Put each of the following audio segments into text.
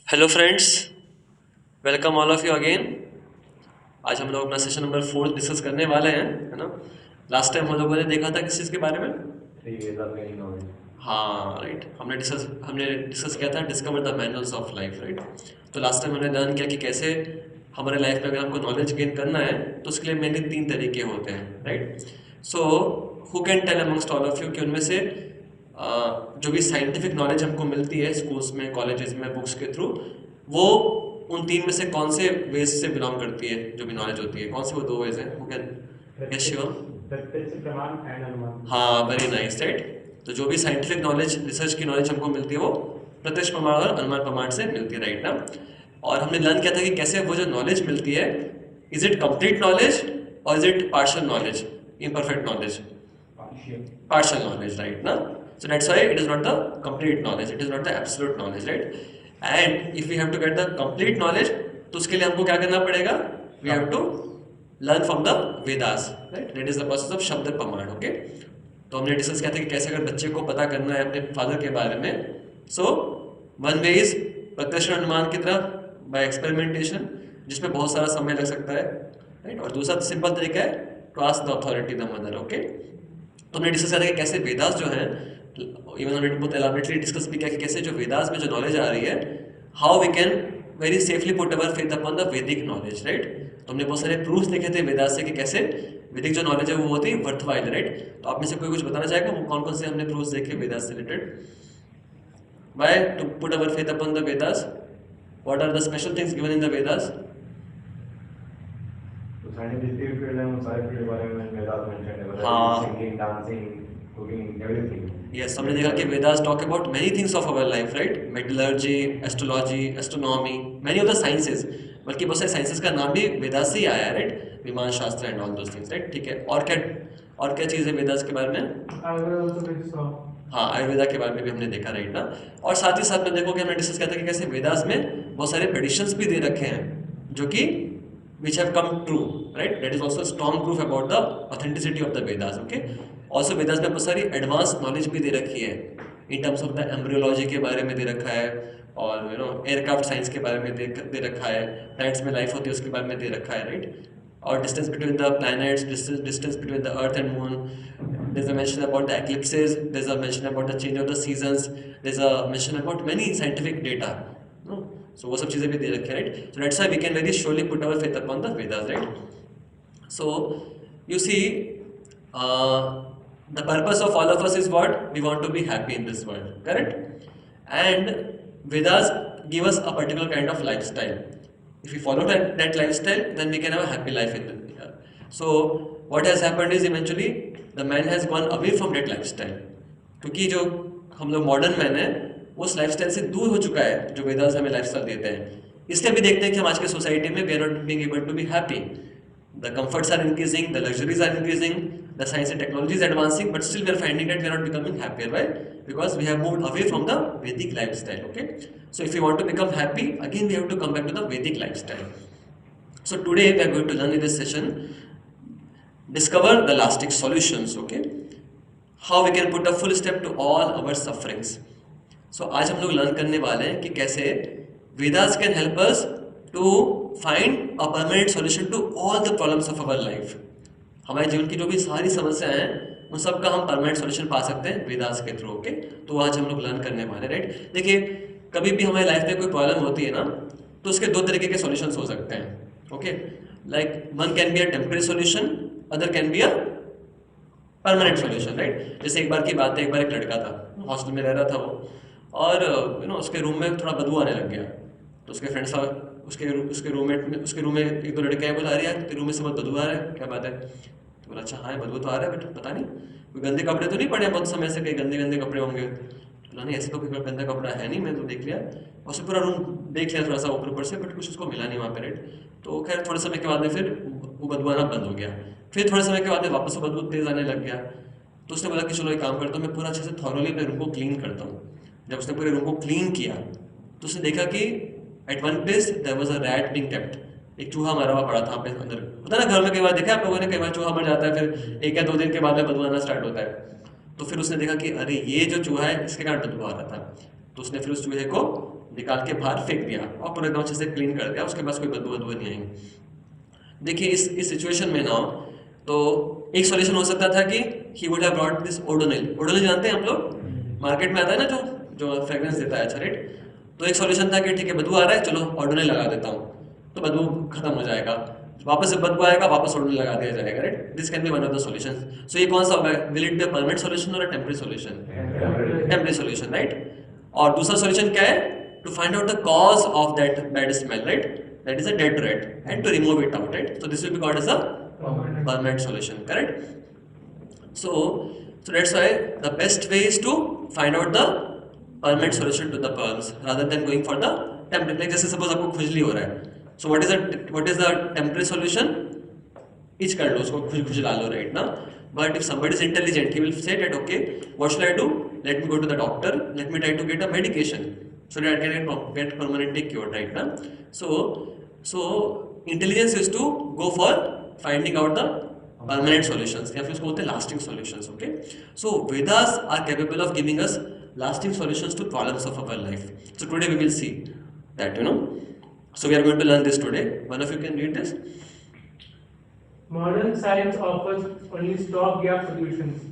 Hello friends, welcome all of you again. आज हम लोग अपना सेशन नंबर 4 डिस्कस करने वाले हैं, है ना। लास्ट टाइम हम लोगों ने देखा था किस चीज़ के बारे में। हाँ राइट, हमने डिस्कस किया था discover the manuals of life, right. तो लास्ट टाइम हमने लर्न किया कि कैसे हमारे लाइफ में अगर हमको नॉलेज गेन करना है तो उसके लिए मेनली 3 तरीके होते हैं, right. So who can tell amongst all of you कि उनमें से जो भी साइंटिफिक नॉलेज हमको मिलती है स्कूल्स में, कॉलेजेस में, बुक्स के थ्रू, वो उन 3 में से कौन से वेज से बिलोंग करती है? जो भी नॉलेज होती है, कौन से वो 2 वेज हैं? Who can? यस शिवम। प्रत्यक्ष प्रमाण एंड अनुमान। हाँ, वेरी नाइस, राइट। तो जो भी साइंटिफिक नॉलेज, रिसर्च की नॉलेज हमको मिलती है वो प्रत्यक्ष प्रमाण और अनुमान प्रमाण से मिलती है, राइट ना। और हमने लर्न किया था कि कैसे वो जो नॉलेज मिलती है, इज इट कंप्लीट नॉलेज और is it partial knowledge, imperfect knowledge? Partial knowledge, right ना. So that's why it is not the complete knowledge, it is not the absolute knowledge, right. And if we have to get the complete knowledge, तो उसके लिए हमको क्या करना पड़ेगा? We have to learn from the Vedas, right. That is the process of शब्द प्रमाण, okay. तो हमने डिस्कस किया था कि कैसे अगर बच्चे को पता करना है अपने फादर के बारे में, so one way is प्रत्यक्ष अनुमान की तरफ by experimentation, जिसमें बहुत सारा समय लग सकता है, राइट। और दूसरा सिंपल तरीका है to ask the authority, the mother, okay. तो हमने डिस्कस किया था कि कैसे वेदास जो है, इवन हमने बहुत एलाबरेटली डिस्कस भी किया कि कैसे जो वेदास में जो नॉलेज आ रही है, how we can very safely put our faith upon the Vedic knowledge, right. तो हमने बहुत सारे प्रूफ्स देखे थे वेदास से कि कैसे वैदिक जो नॉलेज है वो बहुत ही वर्थवाइल, राइट। तो आप में से कोई कुछ बताना चाहेगा वो कौन कौन से हमने प्रूफ्स देखे वेदास से related? Why to put our faith upon the Vedas? What are the special things given in the Vedas? Scientific field है, उन सारे फील्ड के बारे में वेदास मेंशन है, हाँ। Singing, dancing, cooking, everything. Yes, हमने देखा कि Vedas talk about many things of our life, right. Metallurgy, astrology, astronomy, many of the sciences, बल्कि बहुत सारे साइंसेस का नाम भी वेदास से ही आया है, राइट। विमान शास्त्र and all those things, right. ठीक है, और क्या चीज़ है वेदास के बारे में? हाँ, आयुर्वेदा के बारे में भी हमने देखा, राइट ना। और साथ ही साथ में देखो कि हमने डिस्कस किया था कि कैसे वेदास में बहुत सारे प्रेडिक्शंस भी दे रखे हैं जो कि which have come true, right. That is also a strong proof about the authenticity of the Vedas, okay. Also Vedas में बहुत सारी एडवांस नॉलेज भी दे रखी है in terms of the embryology के बारे में दे रखा है, और एयरक्राफ्ट साइंस के बारे में दे रखा है, प्लैनेट्स में लाइफ होती है उसके बारे में दे रखा है, राइट। और distance between the planets, distance between the earth and moon, there's a mention about the eclipses, there's a mention about the change of the seasons, there's a mention about many scientific data, no. So वो सब चीज़ें भी दे रखे हैं, right. So that's why we can very surely put our faith upon the Vedas, right. So you see, the purpose of all of us is what? We want to be happy in this world, correct. And Vedas give us a particular kind of lifestyle. If we follow that lifestyle, then we can have a happy life in the So what has happened is eventually the man has gone away from that lifestyle, क्योंकि जो हम लोग modern man है वो उस lifestyle से दूर हो चुका है जो वेदास हमें लाइफस्टाइल देते हैं। इसलिए भी देखते हैं कि हम आज के सोसाइटी में we are not being able to be happy. The comforts are increasing, the luxuries are increasing, the science and technology is advancing, but still we are finding that we are not becoming happier, why? Because we have moved away from the Vedic lifestyle, okay. So if you want to become happy, again we have to come back to the Vedic lifestyle. So today we are going to learn in this session, discover the lasting solutions, okay, how we can put a full step to all our sufferings. So आज हम लोग learn करने वाले हैं कि कैसे Vedas can help us to find a permanent solution to all the problems of our life. हमारे जीवन की जो भी सारी समस्याएं हैं उन सब का हम परमानेंट सॉल्यूशन पा सकते हैं वेदास के थ्रू, ओके। तो आज हम लोग लर्न करने वाले, राइट। देखिए, कभी भी हमारी लाइफ में कोई प्रॉब्लम होती है ना, तो उसके 2 तरीके के सॉल्यूशंस हो सकते हैं, okay. Like one can be a temporary solution, other can be a permanent solution, right. जैसे एक बार की बात है, एक बार एक लड़का था, हॉस्टल में रह रहा था वो, और उसके रूम में थोड़ा बदबू आने लग गया। तो उसके फ्रेंड्स उसके रूम में एक 2 लड़के आए, बोला अरे यार तेरे रूम में से बहुत बदबू आ रहा है, क्या बात है? तो बोला अच्छा हाँ बदबू तो आ रहा है, बट पता नहीं कोई गंदे कपड़े तो नहीं पड़े बहुत समय से, कई गंदे गंदे कपड़े होंगे। बोला नहीं ऐसे तो कोई गंदा कपड़ा है नहीं, मैं तो देख लिया, और उसने पूरा रूम देख लिया थोड़ा सा ऊपर ऊपर से, बट कुछ उसको मिला नहीं वहाँ पे, राइट। तो खैर थोड़े समय के बाद में फिर वो बदबू आना बंद हो गया। फिर थोड़े समय के बाद में वापस वो बदबू तेज आने लग गया। तो उसने बोला कि चलो एक काम करता हूँ, मैं पूरा अच्छे से थॉरोली अपने रूम को क्लीन करता हूँ। जब उसने पूरे रूम को क्लीन किया तो उसने देखा कि at one place there was a rat being kept, एक चूहा मरा हुआ पड़ा था अंदर। होता है ना घर में, कई बार देखा आप लोगों ने, कई बार चूहा मर जाता है, फिर 1 या 2 दिन के बाद में बदबू आना स्टार्ट होता है। तो फिर उसने देखा कि अरे ये जो चूहा है इसके कारण बदबू आ रहा था। तो उसने फिर उस चूहे को निकाल के बाहर फेंक दिया और पूरे एकदम अच्छे से क्लीन कर दिया, उसके पास कोई बदबू नहीं आएगी। देखिए इस सिचुएशन में ना, तो एक सॉल्यूशन हो सकता था कि he would have brought this Odonil. Odonil जानते हैं हम लोग, मार्केट में आता है ना, जो फ्रेग्रेंस देता है, अच्छा राइट। तो एक सॉल्यूशन था कि ठीक है बदबू आ रहा है, चलो ओडोनिल लगा देता हूँ, तो बदबू खत्म हो जाएगा, वापस से बदबू आएगा, वापस ओडोनिल लगा दिया जाएगा, right. This can be one of the solutions. So ये कौन सा होगा, will it be a permanent solution और a temporary solution? Temporary solution, right. और दूसरा सॉल्यूशन क्या है, to find out the cause of that bad smell, right, that is a dead rat, and to remove it out, right? So this will be called as a permanent solution, correct? So that's why the best way is to find out the permanent solution to the problems rather than going for the temporary. Like जैसे suppose आपको खुजली हो रहा है, so what is the temporary solution? Etch कर लो उसको, खुजला लो, right ना? But if somebody is intelligent, he will say that okay, what should I do? Let me go to the doctor. Let me try to get a medication so that I can get permanently cured, right ना? So intelligence is to go for finding out the permanent solutions, या फिर उसको बोलते हैं lasting solutions, okay? So Vedas are capable of giving us lasting solutions to problems of our life. So today we will see that, So we are going to learn this today. One of you can read this. Modern science offers only stopgap solutions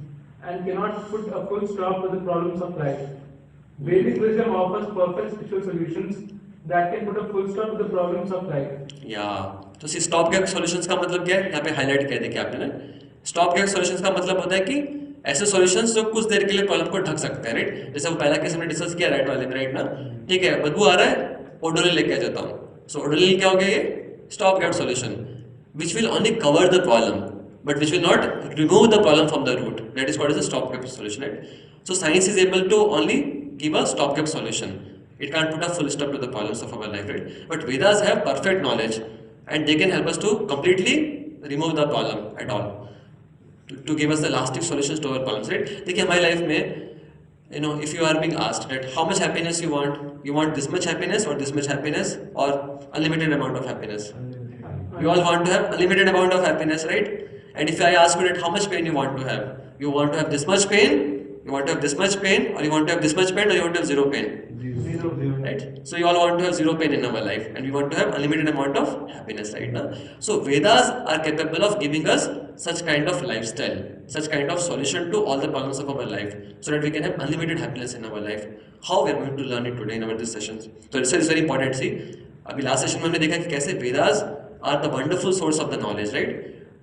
and cannot put a full stop to the problems of life. Vedic wisdom offers perfect spiritual solutions that can put a full stop to the problems of life. तो stop gap solutions का मतलब क्या है, यहाँ पे highlight कर देखिए आपने। स्टॉप गैप सॉल्यूशंस का मतलब होता है कि ऐसे सॉल्यूशंस जो कुछ देर के लिए प्रॉब्लम को ढक सकते हैं, राइट। जैसे वो पहला केस हमने डिस्कस किया राइट वाले में, राइट ना, ठीक है, बदबू आ रहा है, ओडोनिल लेके आ जाता हूँ। सो ओडोनिल क्या हो गया, ये stop gap solution which will only cover the problem but which will not remove the problem from the root. That is called as a stopgap solution, right? So science is able to only give a stopgap solution. It can't put a full stop to the problems of our life, right? But Vedas have perfect knowledge and they can help us to completely remove the problem at all, to give us the lasting solutions to our problems, right? देखिए हमारी life में, if you are being asked that how much happiness you want this much happiness or this much happiness or unlimited amount of happiness? You all want to have unlimited amount of happiness, right? And if I ask you that how much pain you want to have this much pain, you want to have this much pain, or you want to have this much pain, or you want to have zero pain? Zero. Right? So you all want to have zero pain in our life, and we want to have unlimited amount of happiness, right now. So Vedas are capable of giving us such kind of lifestyle, such kind of solution to all the problems of our life, so that we can have unlimited happiness in our life. How we are going to learn it today in our these sessions? So this is very important. See, अभी last session में हमने देखा कि कैसे Vedas are the wonderful source of the knowledge, right?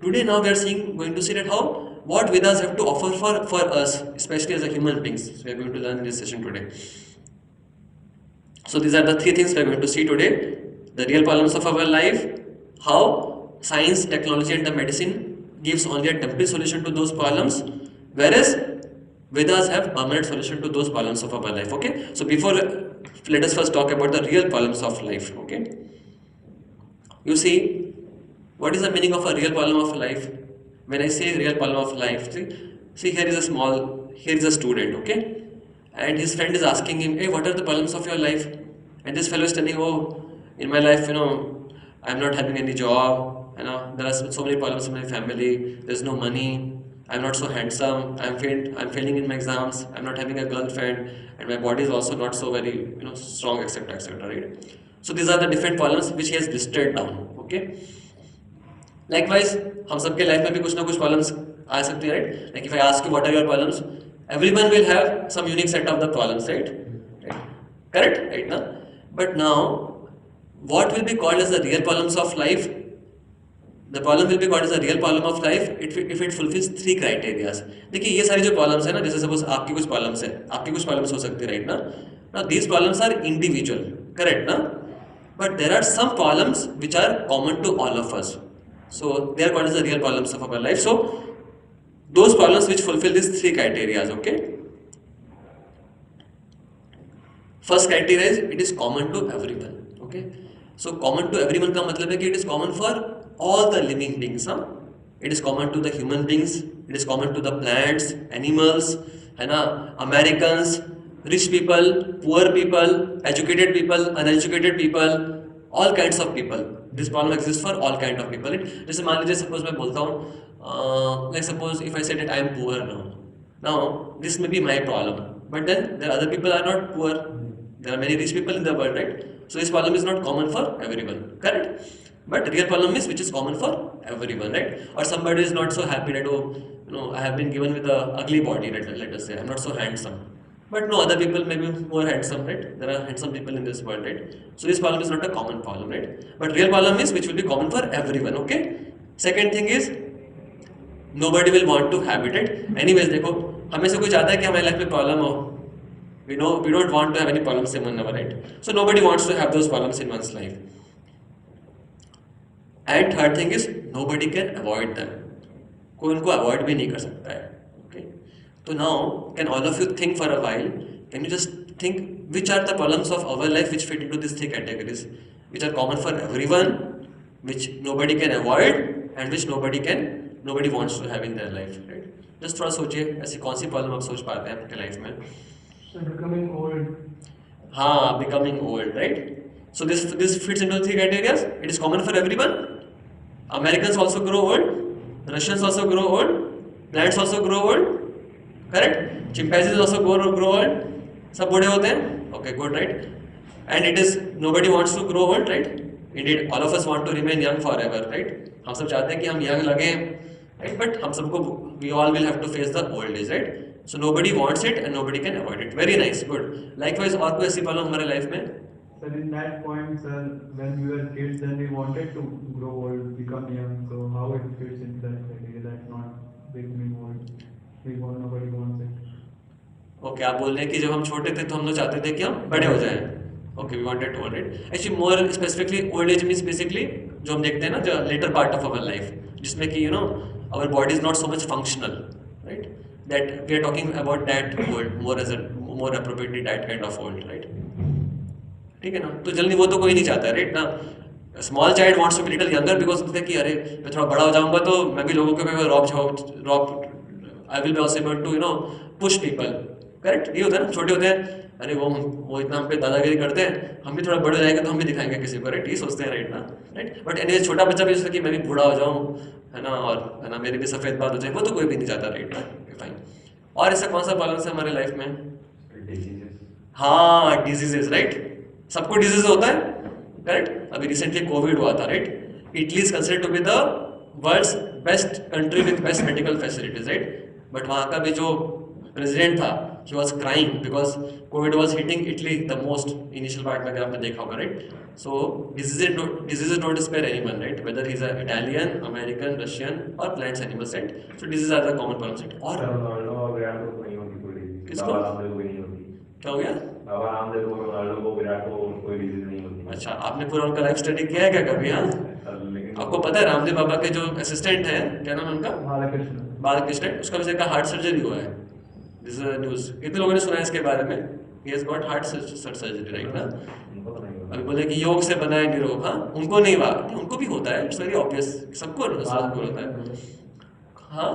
Today now we are going to see that what Vedas have to offer for us, especially as a human beings. So we are going to learn in this session today. So these are the three things we are going to see today: the real problems of our life, how science, technology, and the medicine gives only a temporary solution to those problems, whereas Vedas have permanent solution to those problems of our life. Okay. So before, let us first talk about the real problems of life. Okay. You see, what is the meaning of a real problem of life? When I say real problem of life, see here is a student, okay? And his friend is asking him, hey, what are the problems of your life? And this fellow is telling, oh, in my life, I'm not having any job, there are so many problems in my family, there's no money, I'm not so handsome, I'm failing in my exams, I'm not having a girlfriend, and my body is also not so very, strong, etc., right? So these are the different problems which he has listed down, okay? Likewise, हम सबके life में भी कुछ ना कुछ problems आ सकती है, right? Like if I ask you what are your problems, everyone will have some unique set of the problems, right? Correct, right ना? But now what will be called as the real problems of life? The problem will be called as the real problem of life if it fulfils three criterias. देखिए ये सारी जो problems है ना, जैसे suppose आपकी कुछ प्रॉब्लम्स हो सकती है, राइट ना? Now these problems are individual, correct ना? But there are some problems which are common to all of us. So they are called as the real problems of our life. So those problems which fulfill these three criteria, okay? First criteria is it is common to everyone, okay? So common to everyone का मतलब है कि it is common for all the living beings, huh? It is common to the human beings, it is common to the plants, animals, है ना? Americans, rich people, poor people, educated people, uneducated people, all kinds of people. This problem exists for all kind of people. जैसे मान लीजिए suppose मैं बोलता हूँ, like suppose if I say that I am poor now this may be my problem, but then there are other people are not poor, There are many rich people in the world, right? So this problem is not common for everyone, correct? But real problem is which is common for everyone, right? Or somebody is not so happy that, oh, I have been given with a ugly body, right? Let us say I'm not so handsome. But no, other people may be more handsome, right? There are handsome people in this world, right? So this problem is not a common problem, right? But real problem is which will be common for everyone, okay? Second thing is nobody will want to have it, right? Anyways, देखो हमें से कोई चाहता है कि हमारी life में problem हो. We know we don't want to have any problems in our life, so nobody wants to have those problems in one's life. And third thing is nobody can avoid them. कोई उनको avoid भी नहीं कर सकता है. Okay. So now, can all of you think for a while? Can you just think which are the problems of our life which fit into these three categories, which are common for everyone, which nobody can avoid, and which nobody wants to have in their life, right? Just थोड़ा सोचिए ऐसी कौन सी problem आप सोच पाते हैं आपके life में. So becoming old. हाँ, becoming old, right? So this fits into three categories. It is common for everyone. Americans also grow old. Russians also grow old. Plants also grow old. Correct? Chimpanzees also grow old. सब बूढ़े होते हैं. Okay, good, right? And it is nobody wants to grow old, right? Indeed, all of us want to remain young forever, right? हम सब चाहते हैं कि हम young लगे, right? But हम सबको we all will have to face the old age, right? So nobody wants it and nobody can avoid it. Very nice, good. Likewise, और कोई ऐसी प्रॉब्लम हमारे लाइफ में? Sir, in that point, sir, when we were kids, then we wanted to grow old, become young. So how it fits into that criteria? That's not becoming old. Nobody wants it. Okay, आप बोल रहे हैं कि जब हम छोटे थे तो हम लोग चाहते थे कि हम बड़े हो जाएं. Okay, we wanted to old age. Actually, more specifically, old age means basically जो हम देखते हैं ना, जो later part of our life, जिसमें कि our body is not so much functional, right? That we are talking about that old more appropriately that kind of old, right? ठीक है ना. तो जल्दी वो तो कोई नहीं चाहता, राइट ना. Small child wants to be little younger because सोचते हैं कि अरे मैं थोड़ा बड़ा हो जाऊंगा तो मैं भी लोगों के रॉब I will be also able to push people. Correct, ये होता है ना. छोटे होते हैं, अरे वो इतना हम पे दादागिरी करते हैं, हम भी थोड़ा बड़े हो जाएंगे तो हम भी दिखाएंगे किसी को, राइट? ये सोचते हैं, राइट ना. राइट, बट एनीवे छोटा बच्चा भी सोचता है कि मैं भी बूढ़ा हो जाऊँ, है ना, और है ना मेरे भी सफेद बाल हो जाए, वो तो कोई भी नहीं चाहता, राइट ना. फाइन. और ऐसा कौन सा बैलेंस है हमारे लाइफ में? हाँ, डिजीजेस, राइट. सबको डिजीज होता है, करेक्ट. अभी रिसेंटली कोविड हुआ था, right. Italy is considered to be the world's best country with best medical facilities, right. But वहाँ का भी जो प्रेसिडेंट था, he was crying because COVID was hitting Italy the most initial part में, अगर आपने देखा होगा, right. So diseases don't spare anyone, right? Whether he's an Italian, American, Russian or plants, animals, right? So diseases are the common problems, right? और Ronaldo और विराट को नहीं होती कोई डिजीज. किसको? रामदेव को नहीं होती. क्या हो गया? बाबा रामदेव को, रोनाल्डो को, विराट को कोई डिजीज नहीं होती. अच्छा, आपने पूरा उनका लाइफ स्टडी किया है क्या कभी? हाँ, आपको पता है रामदेव बाबा के जो असिस्टेंट हैं, क्या नाम है उनका? बालकृष्ण. उसका वैसे का हार्ट सर्जरी हुआ है. This is news. कितने लोगों ने सुना है इसके बारे में? He has got heart surgery, right ना. अभी बोले कि योग से बना है निरोग. हाँ, उनको नहीं हुआ, उनको भी होता है. इट्स वेरी ऑब्वियस, सबको होता है. हाँ,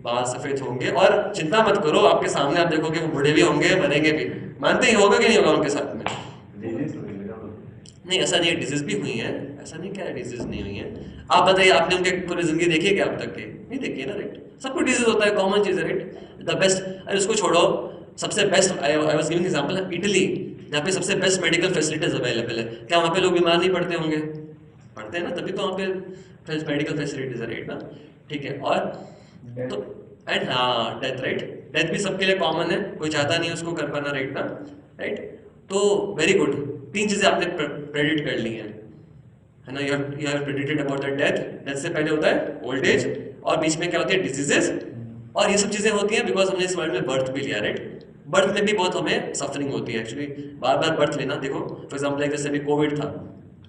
बाल सफेद होंगे और चिंता मत करो, आपके सामने आप देखोगे वो बूढ़े भी होंगे, बनेंगे भी. मानते ही होगा कि नहीं होगा उनके साथ में? नहीं, ऐसा नहीं है. डिजीज भी हुई है, ऐसा नहीं क्या है डिजीज नहीं हुई है. आप बताइए, आपने उनके पूरी जिंदगी देखी है क्या अब तक की? नहीं देखी है ना, राइट. सबको डिजीज होता है, कॉमन चीज है, राइट. द बेस्ट, अरे उसको छोड़ो, सबसे best I was giving example Italy, जहाँ पे सबसे बेस्ट मेडिकल फैसिलिटीज अवेलेबल है. क्या वहाँ पे लोग बीमार नहीं पड़ते होंगे? पड़ते हैं ना, तभी तो वहाँ पे मेडिकल फैसिलिटीज है, राइट ना. ठीक है. और तो एंड हाँ, डेथ, राइट. डेथ भी सबके लिए कॉमन है, कोई चाहता नहीं उसको कर पाना, राइट ना. राइट. तो वेरी गुड, 3 चीजें आपने प्रेडिक्ट कर ली हैं, है ना. You have predicted about the death. Death से पहले होता है ओल्ड एज, और बीच में क्या होती है? डिजीजेस. और ये सब चीजें होती हैं बिकॉज हमने इस वर्ल्ड में बर्थ भी लिया, राइट. बर्थ में भी बहुत हमें सफरिंग होती है एक्चुअली. बार बार बर्थ लेना, देखो फॉर एग्जाम्पल लाइक जैसे अभी कोविड था.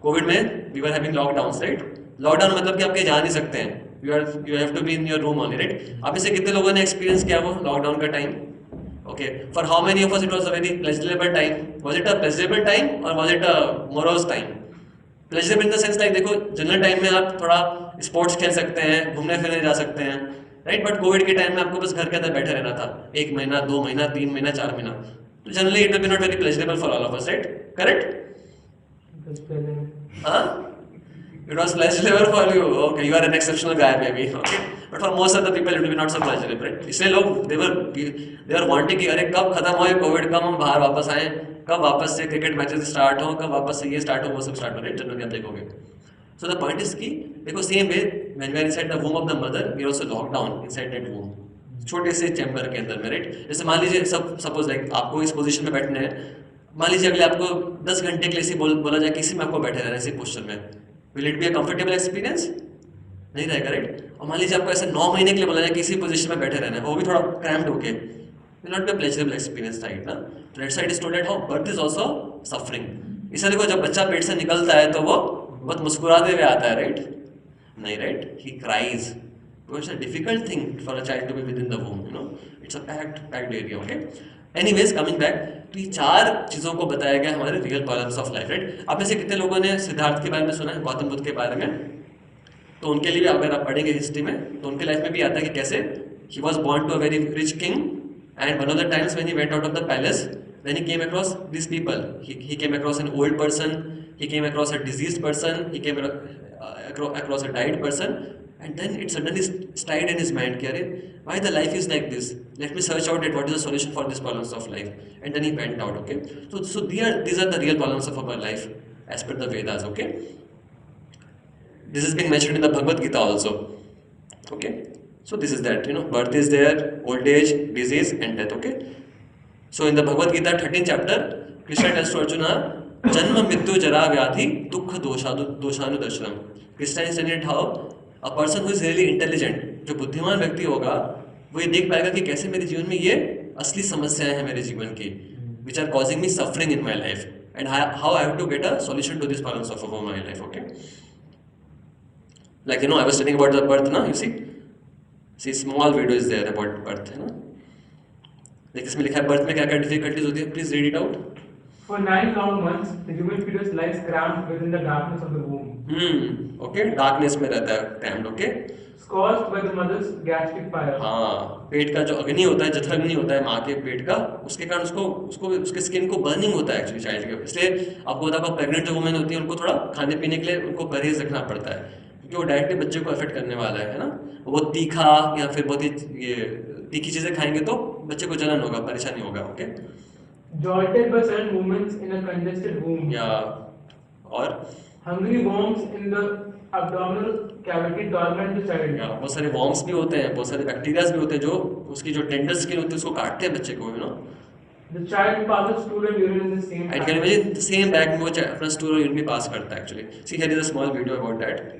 कोविड में we were having lockdown, right. Lockdown मतलब कि आप कहीं जा नहीं सकते हैं. You have to be in your room only, right. आप इसे कितने लोगों ने एक्सपीरियंस किया वो लॉकडाउन का time? Okay, for how many of us it was a very pleasurable time? Was it a pleasurable time or was it a morose time? Pleasurable in the sense like देखो general time में आप थोड़ा sports खेल सकते हैं, घूमने फिरने जा सकते हैं, राइट. बट कोविड के टाइम में आपको बस घर के अंदर बैठे रहना था 1 महीना, 2 महीना, 3 महीना, 4 महीना. तो generally it will be not very pleasurable for all of us, right. Correct. हाँ, it was pleasurable for you. Okay, you are an exceptional guy maybe. Okay, but for most of the people it will be not so pleasurable, right? इसलिए लोग they are wanting कि अरे कब खत्म हो ये Covid, कब हम बाहर वापस आए, कब वापस से क्रिकेट मैचेस स्टार्ट हो, कब वापस से ये स्टार्ट हो, वो सब स्टार्ट हो, राइट? जनरली आप देखोगे। सो द पॉइंट इज कि देखो same way when we are inside the womb of the mother we are also locked down inside that womb, छोटे से चैम्बर के अंदर में, राइट? जैसे मान लीजिए सपोज लाइक आपको इस पोजीशन में बैठने हैं, मान लीजिए अगले आपको 10 घंटे के लिए ऐसे बोला जाए किसी में आपको बैठे रहना इसी पोस्टर में, will it be a comfortable experience? नहीं रहेगा, राइट? और मान लीजिए आपको ऐसे 9 महीने के लिए बोला जाए किसी पोजीशन में बैठे रहना है, वो भी थोड़ा क्रैम्प्ड होके, will not be a pleasurable experience, right? ना तो that side is told that how birth is also suffering. इसे देखो जब बच्चा पेट से निकलता है तो वो बहुत मुस्कुराते हुए आता है, राइट? नहीं, right? He cries because it's a difficult thing for a child to be within the womb, you know, it's a packed area, okay? Anyways, coming back, तो ये 4 चीजों को बताया गया हमारे real problems of life, right? आप में से कितने लोगों ने सिद्धार्थ के बारे में सुना है, गौतम बुद्ध के बारे में? तो उनके लिए भी अगर आप पढ़ेंगे हिस्ट्री में तो उनके लाइफ में भी आता है कि कैसे he was born to a very rich king and one of the times when he went out of the palace then he came across these people, he came across an old person, he came across a diseased person, he came across a died person, and then it suddenly started in his mind कि अरे why the life is like this, let me search out it what is the solution for these problems of life, and then he went out, okay? So these are the real problems of our life as per the Vedas, okay? This is being mentioned in the Bhagavad Gita also, okay? So this is that, you know, birth is there, old age, disease and death, okay? So in the Bhagavad Gita 13th chapter, Krishna tells to Arjuna, Janma Mrityu Jara Vyadhi Dukha Doshanudarshanam. Krishna is telling it how a person who is really intelligent, जो बुद्धिमान व्यक्ति होगा, वो ये देख पाएगा कि कैसे मेरे जीवन में ये असली समस्याएं हैं मेरे जीवन की, which are causing me suffering in my life, and how I have to get a solution to these problems of my life, okay? Like, you know, I was telling about the birth, na, you see small video is there about birth, है ना? like इसमें लिखा है birth में क्या क्या difficulties होती है, please read it out. For 9 long months, the human fetus lies cramped within the darkness of the womb. Okay, darkness में रहता है, cramped, okay? Scorched by the mother's gastric fire. हाँ, पेट का जो अग्नि होता है, जठराग्नि होता है माँ के पेट का, उसके कारण उसको उसके स्किन को बर्निंग होता है एक्चुअली चाइल्ड के, इसलिए आपको पता है प्रेग्नेंट जो वुमेन होती है उनको थोड़ा खाने पीने के लिए उनको परहेज रखना पड़ता है, क्योंकि वो डायरेक्टली बच्चे को अफेक्ट करने वाला है ना? वो तीखा या फिर बहुत ही ये तीखी चीजें खाएंगे तो बच्चे को जलन होगा, परेशानी होगा, okay? Jolted by sudden movements in a congested womb. या और Hungry worms in the abdominal cavity torment the child. या बहुत सारे वॉर्म्स भी होते हैं, बहुत सारे बैक्टीरियाज भी होते हैं जो उसकी जो टेंडर स्किन होती है उसको काटते हैं बच्चे को, you know? The child passes stool and urine in the same I can imagine the same bag में वो अपना स्टूल और यूरिन भी पास करता है actually. See here is a small video about that.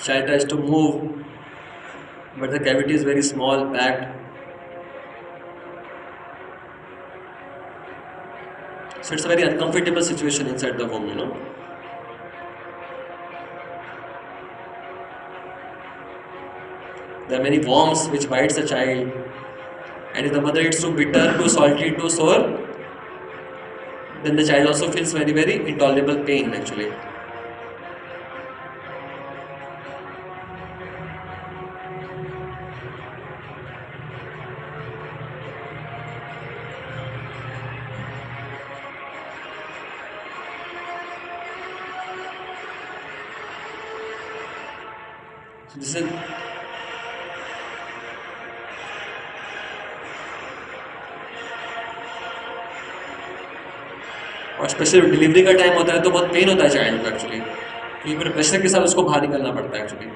Child tries to move, but the cavity is very small, packed. So it's a very uncomfortable situation inside the womb, you know. There are many worms which bites the child, and if the mother eats too bitter, too salty, too sour, then the child also feels very, very intolerable pain actually. So this is और specially delivery का time होता है तो बहुत pen होता है child को actually, क्योंकि फिर प्रेशर के साथ उसको बाहर निकलना पड़ता है एक्चुअली.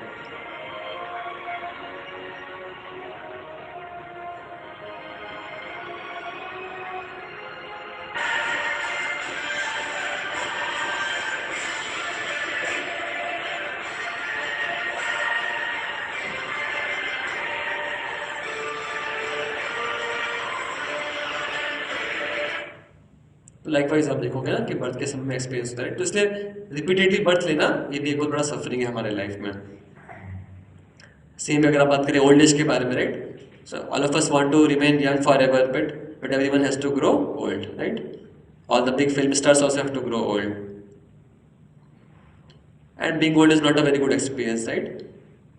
लाइकवाइज आप देखोगे ना कि बर्थ के समय में एक्सपीरियंस होता है, तो इसलिए रिपीटेडली बर्थ लेना ये भी एक बहुत बड़ा सफरिंग है हमारे लाइफ में। सेम अगर आप बात करें ओल्ड एज के बारे में, right, so all of us want to remain young forever, but everyone has to grow old, right, all the big film stars also have to grow old, and being old is not a very good experience, right.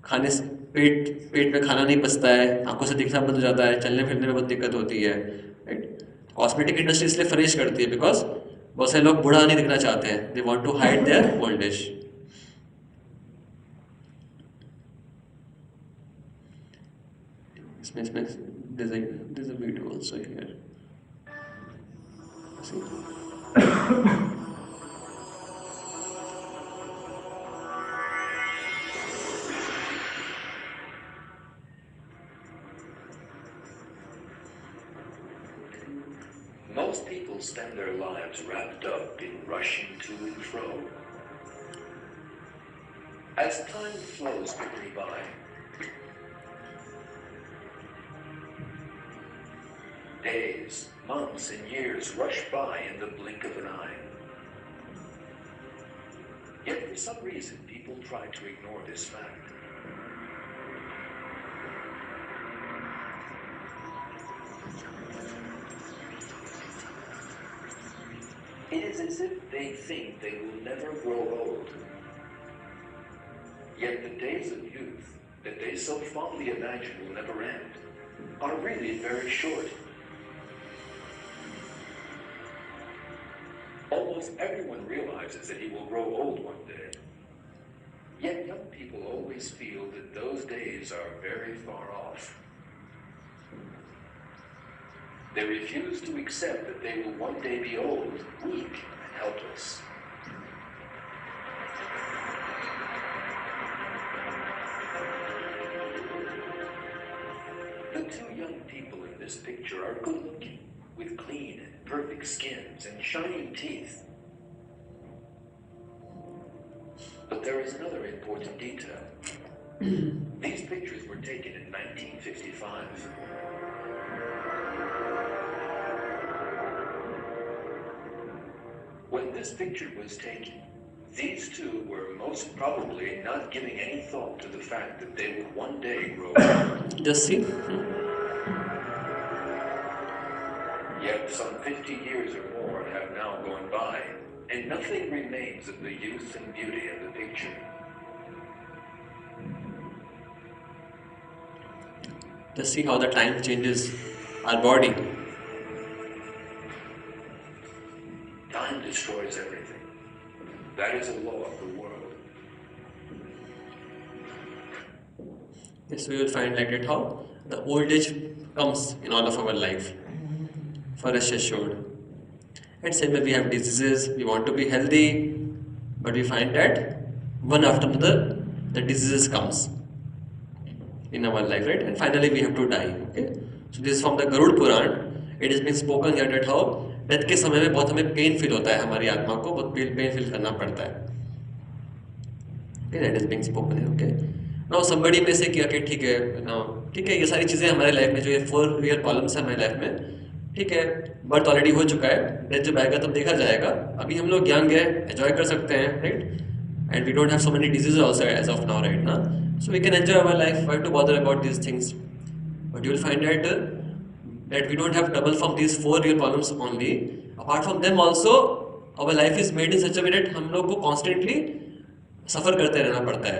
खाने से पेट में खाना नहीं पचता है, आंखों से दिखना बंद हो जाता है, चलने फिरने में बहुत दिक्कत होती है, राइट। कॉस्मेटिक इंडस्ट्री इसलिए फरिश करती है बिकॉज बहुत सारे लोग बूढ़ा नहीं दिखना चाहते हैं, they want to hide their old age. इसमें there's a video also here. See? Most people spend their lives wrapped up in rushing to and fro. As time flows quickly by, days, months, and years rush by in the blink of an eye. Yet for some reason, people try to ignore this fact. It is as if they think they will never grow old. Yet the days of youth that they so fondly imagine will never end are really very short. Almost everyone realizes that he will grow old one day. Yet young people always feel that those days are very far off. They refuse to accept that they will one day be old, weak, and helpless. The two young people in this picture are good looking, with clean and perfect skins and shining teeth. But there is another important detail. These pictures were taken in 1955. When this picture was taken, these two were most probably not giving any thought to the fact that they would one day grow old. Just see. Yet some 50 years or more have now gone by, and nothing remains of the youth and beauty of the picture. Just see how the time changes our body. Time destroys everything. That is a law of the world. Yes, we will find like that how the old age comes in all of our life, for us assured. And same way we have diseases, we want to be healthy, but we find that one after another the diseases comes in our life, right? And finally we have to die. Okay, so this is from the Garud Puran. It has been spoken here that how death के समय में बहुत हमें pain feel होता है, हमारी आत्मा को बहुत पेन फील करना पड़ता है. Okay, that is being spoken here. Okay, now somebody may say कि ठीक है ना, ठीक है, ये सारी चीज़ें हमारे लाइफ में जो ये 4 real प्रॉब्लम्स है हमारे लाइफ में, ठीक है, बर्थ ऑलरेडी हो चुका है, डेथ जब आएगा तब देखा जाएगा, अभी हम लोग यंग है, एंजॉय कर सकते हैं, right, and we don't have so many diseases also as of now, right ना, so we can enjoy our life, why to bother about these things. But you will find that we don't have trouble from these 4 real problems only. Apart from them also, our life is made in such a way that हम लोग को constantly suffer करते रहना पड़ता है.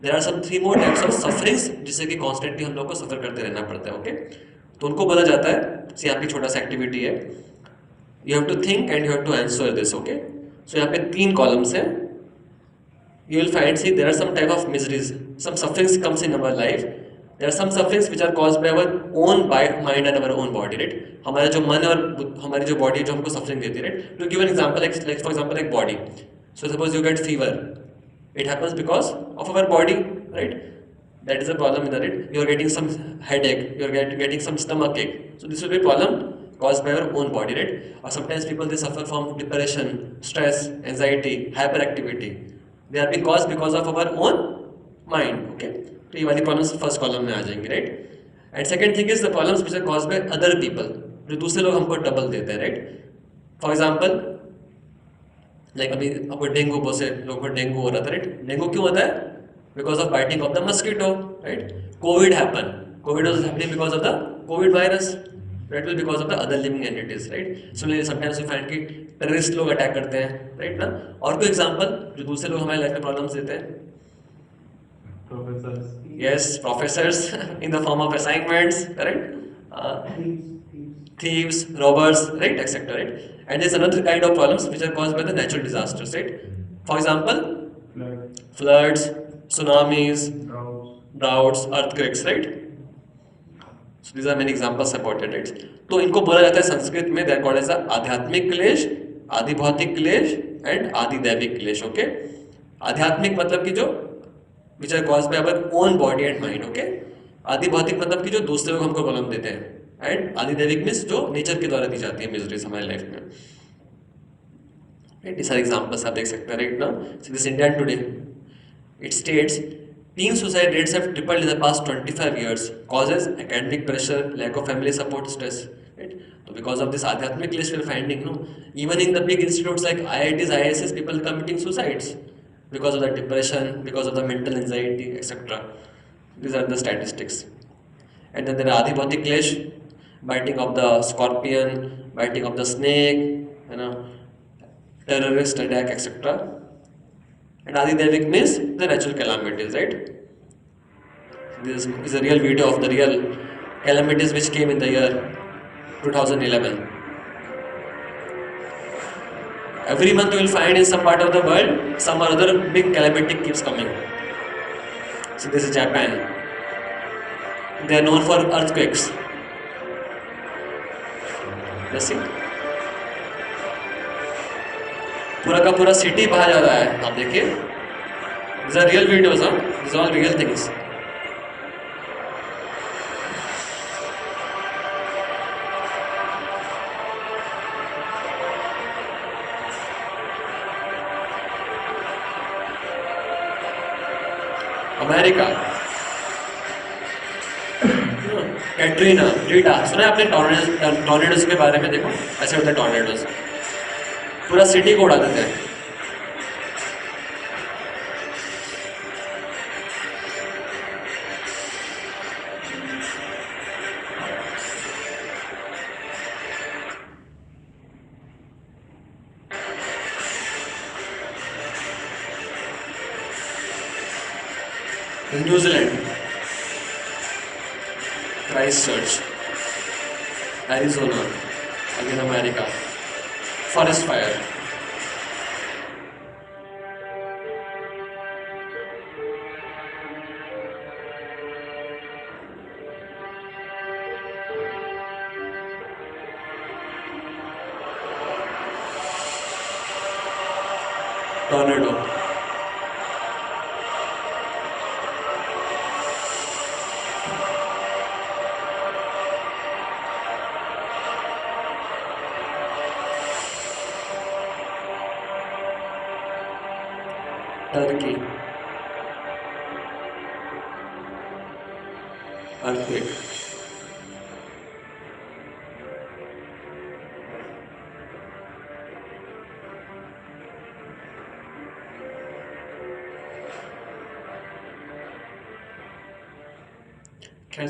There are some 3 more types of sufferings जिससे कि constantly हम लोग को suffer करते रहना पड़ता है. Okay, तो उनको बोला जाता है, से यहाँ पे छोटा सा एक्टिविटी है, you have to think and you have to answer this. Okay, so यहाँ पे 3 columns हैं. You will find, see, there are some type of miseries, some sufferings comes in our life. There are some sufferings which are caused by our own mind and our own body, right? हमारा जो मन और हमारी जो body जो हमको suffering देती है, right? To give an example, like for example, like body. So suppose you get fever, it happens because of our body, right? That is a problem in that, right? You are getting some headache, you are getting some stomach ache. So this will be a problem caused by our own body, right? Or sometimes people they suffer from depression, stress, anxiety, hyperactivity. They are being caused because of our own mind. Okay. तो ये वाली problems first column में आ जाएंगे, right. And second thing is the problems which are caused by other people, जो दूसरे लोग हमको ट्रबल देते हैं, राइट. फॉर एग्जाम्पल लाइक अभी आपको डेंगू, बहुत से लोगों को डेंगू हो रहा था, राइट? डेंगू क्यों होता है? Because of biting of the mosquito, right? Covid happen, Covid was happening because of the Covid virus, that will because of the other living entities, right? Similarly sometimes we find कि terrorist लोग attack करते हैं, right ना? और कोई example जो दूसरे लोग हमारे लाइफ में प्रॉब्लम्स देते हैं? Professors. Yes, professors in the form of assignments, correct? Thieves, robbers, right, etc., right? And there's another kind of problems which are caused by the natural disasters, right? For example, Flood. floods, tsunamis, Droughts. droughts, earthquakes, right? So these are many examples about it, right? तो इनको बोला जाता है संस्कृत में, they are called as a आध्यात्मिक क्लेश, आदि भौतिक क्लेश एंड आदि दैविक क्लेश, ओके? आध्यात्मिक मतलब कि जो which are caused by our own body and mind, okay? आदि भौतिक मतलब कि जो दूसरे लोग हमको प्रॉब्लम देते हैं, एंड आदि दैविक मीन्स जो नेचर के द्वारा दी जाती है मिजरीज हमारे लाइफ में, राइट? ये सारे एग्जांपल्स आप देख सकते हैं, राइट ना? So this India today it states teen suicide rates have tripled in the past 25 years. Causes academic pressure, lack of family support, stress, right? So because of this adhyatmic list we're finding, no, even in the big institutes like IITs, IISs, people committing suicides because of the depression, because of the mental anxiety, etc. These are the statistics. And then there are adibhautik klesh, biting of the scorpion, biting of the snake, you know, terrorist attack, etc. And Adi Devik means the natural calamities, right? This is a real video of the real calamities which came in the year 2011. Every month you will find in some part of the world some or other big calamity keeps coming. So this is Japan. They are known for earthquakes. Let's see. पूरा का पूरा city बहा जा रहा है, आप देखिए. These are real videos, huh? These are all real things. America, Katrina, Rita, सुना है आपने टॉर्नेडोज के बारे में? देखो ऐसे होते हैं टॉर्नेडोज, पूरा सिटी को उड़ा देते हैं. New Zealand, Christchurch, Arizona, again America, forest fire. Tornado, Turkey, earthquake,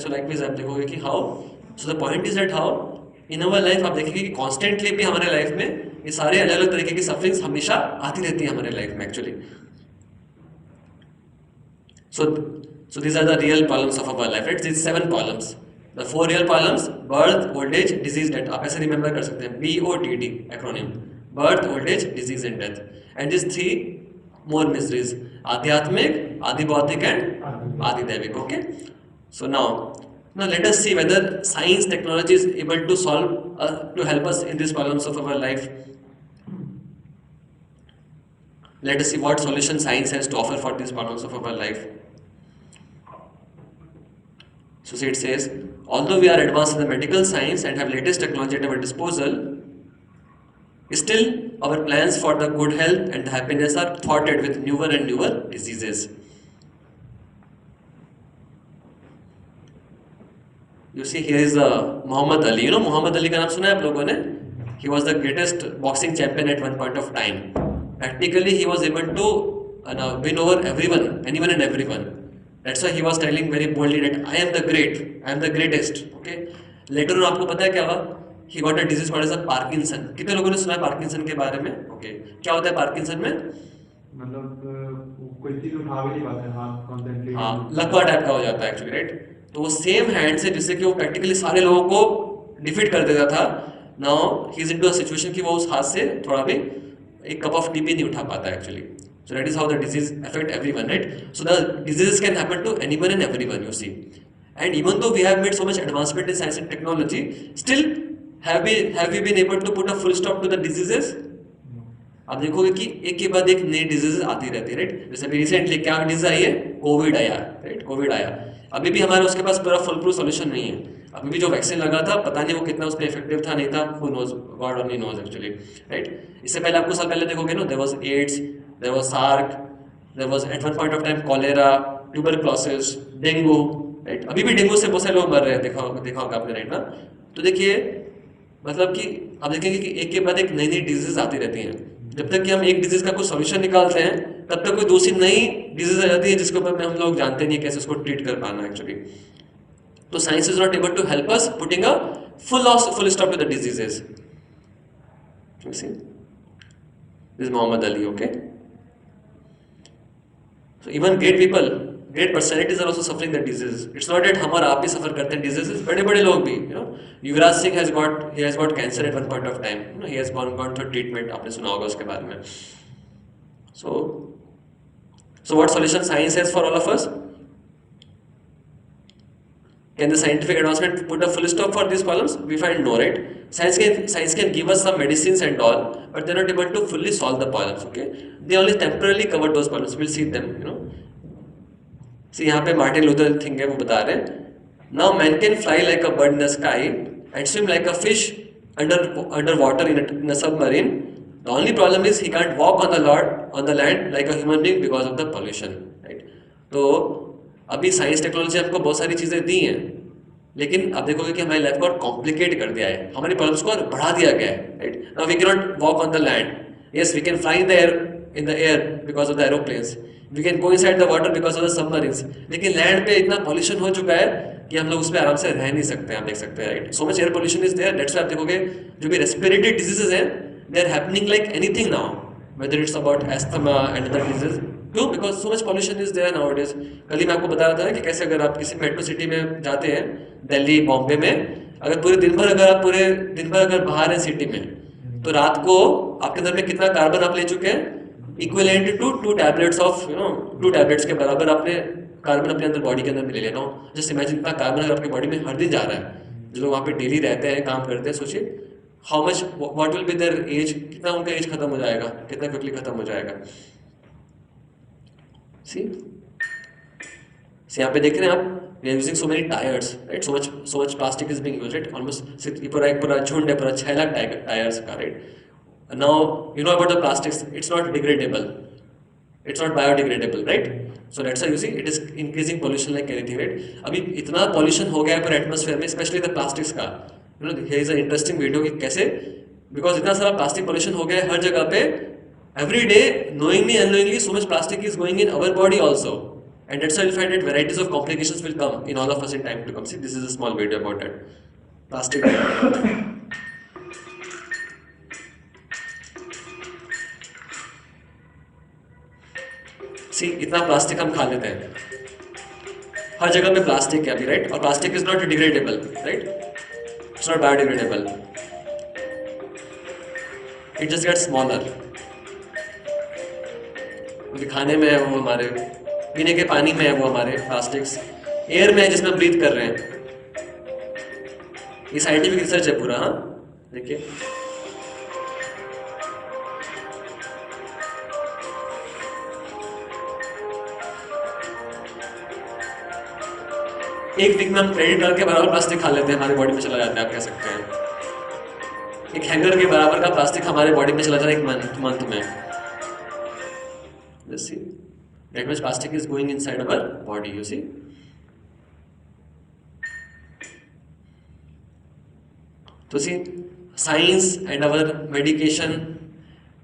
so likewise आप देखोगे कि how, so the point is that how in our life आप देखेंगे कि कॉन्स्टेंटली भी हमारे लाइफ में ये सारे अलग अलग तरीके की सफरिंग्स हमेशा आती रहती है हमारे लाइफ में actually. So these are the real problems of our life, right? These 7 problems. The 4 real problems: birth, old age, disease, death. आप ऐसे रिमेंबर कर सकते हैं, BOTD acronym, birth, old age, disease and death. And these 3 more miseries: आध्यात्मिक, आदि भौतिक and आदि दैविक. Okay. So now let us see whether science technology is able to solve to help us in these problems of our life. Let us see what solution science has to offer for these problems of our life. So it says, although we are advanced in the medical science and have latest technology at our disposal, still our plans for the good health and the happiness are thwarted with newer and newer diseases. You see, here is Muhammad Ali. You know Muhammad Ali का नाम सुना है आप लोगों ने? he was the greatest boxing champion at one point of time. Practically, he was able to win over everyone, anyone and everyone. That's why he was telling very boldly that I am the great, I am the greatest. Okay. Later on आपको पता है क्या हुआ? He got a disease called as a Parkinson. कितने लोगों ने सुना है पार्किंसन के बारे में? Okay. क्या होता है पार्किंसन में? मतलब कोई चीज उठा भी नहीं पाते हैं, हाथ कॉन्सेंट्रेट, हाँ, लकवा टाइप का हो जाता है एक्चुअली, राइट? तो वो सेम हैंड से जिससे कि वो प्रैक्टिकली सारे लोगों को डिफीट कर देता था, now he is into a situation कि वो उस हाथ से थोड़ा भी एक कप ऑफ टी भी नहीं उठा पाता है actually. So that is how the disease affect everyone, right? So the diseases can happen to anyone and everyone, you see. And even though we have made so much advancement in science and technology, still have we been able to put a full stop to the diseases? आप देखोगे कि एक के बाद एक नई diseases आती रहती है, राइट? जैसे अभी रिसेंटली क्या डिजीज आई है? कोविड आया, राइट? कोविड आया. अभी भी हमारे उसके पास पूरा फुल प्रूफ सोल्यूशन नहीं है. अभी भी जो वैक्सीन लगा था, पता नहीं वो कितना उसमें इफेक्टिव था, नहीं था, who knows, God only knows actually, right? इससे पहले आपको साल पहले देखोगे ना, there was AIDS, there was SARS, there was at one point of time cholera, tuberculosis, dengue, right? अभी भी डेंगू से बहुत सारे लोग मर रहे हैं, देखा होगा आपने, राइट ना? तो देखिए मतलब कि आप देखेंगे कि एक के बाद एक नई नई डिजीज आती रहती हैं. जब तक कि हम एक डिजीज का कुछ सॉल्यूशन निकालते हैं, तब तक कोई दूसरी नई डिजीज आ जाती है जिसके ऊपर में हम लोग जानते नहीं कैसे उसको ट्रीट कर पाना एक्चुअली. तो science is not able to help us putting a full stop to the diseases. You see, this is Muhammad Ali. Okay, so even great people, great personalities are also suffering the diseases. It's not that हम और आप ही suffer करते हैं diseases, बड़े-बड़े लोग भी, you know. Yuvraj Singh has got cancer at one point of time. You know, he has gone through treatment. आपने सुना होगा उसके बारे में. So what solution science has for all of us? Can the scientific advancement put a full stop for these problems? We find no, right? Science can give us some medicines and all, but they're not able to fully solve the problems. Okay, they only temporarily cover those problems. We'll see them, you know. See, यहाँ पे Martin Luther king है, वो बता रहे हैं. Now man can fly like a bird in the sky and swim like a fish underwater in a submarine. The only problem is he can't walk on the land like a human being because of the pollution, right? तो अभी science technology हमको बहुत सारी चीज़ें दी हैं, लेकिन आप देखोगे कि हमारी लाइफ को और कॉम्प्लिकेट कर दिया है, हमारी प्रॉब्लम्स को और बढ़ा दिया गया है, right? Now we can not walk on the land. Yes, we can fly in the air because of the aeroplanes, we can go inside the water because of the submarines, लेकिन land पे इतना pollution हो चुका है कि हम लोग उस पर आराम से रह नहीं सकते हैं. आप देख सकते हैं, right? So much air pollution is there. That's why आप देखोगे जो भी रेस्पिरेटरी डिजीजेज हैं, they are happening like anything now, whether it's about asthma and other disease. क्यों? Because so much pollution is there nowadays. कल ही मैं आपको बता रहा था कि कैसे अगर आप किसी मेट्रो सिटी में जाते हैं, दिल्ली, बॉम्बे में, अगर पूरे दिन भर अगर बाहर है सिटी में, तो रात को आपके अंदर में कितना कार्बन आप ले चुके हैं? Equivalent to 2 tablets of 2 tablets के बराबर आपने कार्बन अपने अंदर बॉडी के अंदर में ले लेना हो. जस्ट इमेजिन इतना कार्बन अगर आपकी बॉडी में हर दिन जा रहा है. जो लोग वहाँ पे डेली रहते हैं, काम करते हैं, सोचिए how much, what will be their age, कितना उनका एज खत्म हो जाएगा, कितना क्विकली खत्म हो जाएगा. See, यहाँ पे देख रहे हैं आप, we are using so many tires, right? So much plastic is being used, right? Almost पूरा झुंड है, पूरा 6 लाख टायर्स का, right? Now you know about the plastics. It's not degradable. It's not biodegradable, right? So that's why you see it is increasing pollution like anything, right? अभी इतना pollution हो गया है पूरे एटमॉस्फेयर में, especially the plastics का. You know, here is an interesting video कि कैसे, because इतना सारा plastic pollution हो गया है हर जगह पे. Every day, knowingly, unknowingly, so much plastic is going in our body also, and that's why you'll find that varieties of complications will come in all of us in time to come. See, this is a small video about that. Plastic. See, इतना plastic हम खा लेते हैं, हर जगह पे plastic है अभी, right? और plastic is not degradable, right? It's not biodegradable. It just gets smaller. खाने में है वो, हमारे पीने के पानी में है वो, हमारे प्लास्टिक्स एयर में है जिसमें ब्रीथ कर रहे हैं. ये साइंटिफिक रिसर्च है पूरा. हाँ, देखिए एक वीक में हम क्रेडिट कार्ड के बराबर प्लास्टिक खा लेते हैं, हमारे बॉडी में चला जाता है, आप कह सकते हैं. एक हैंगर के बराबर का प्लास्टिक हमारे बॉडी में चला जाता है एक मंथ में. Let's see, that much plastic is going inside our body, you see. तो see science and our medication,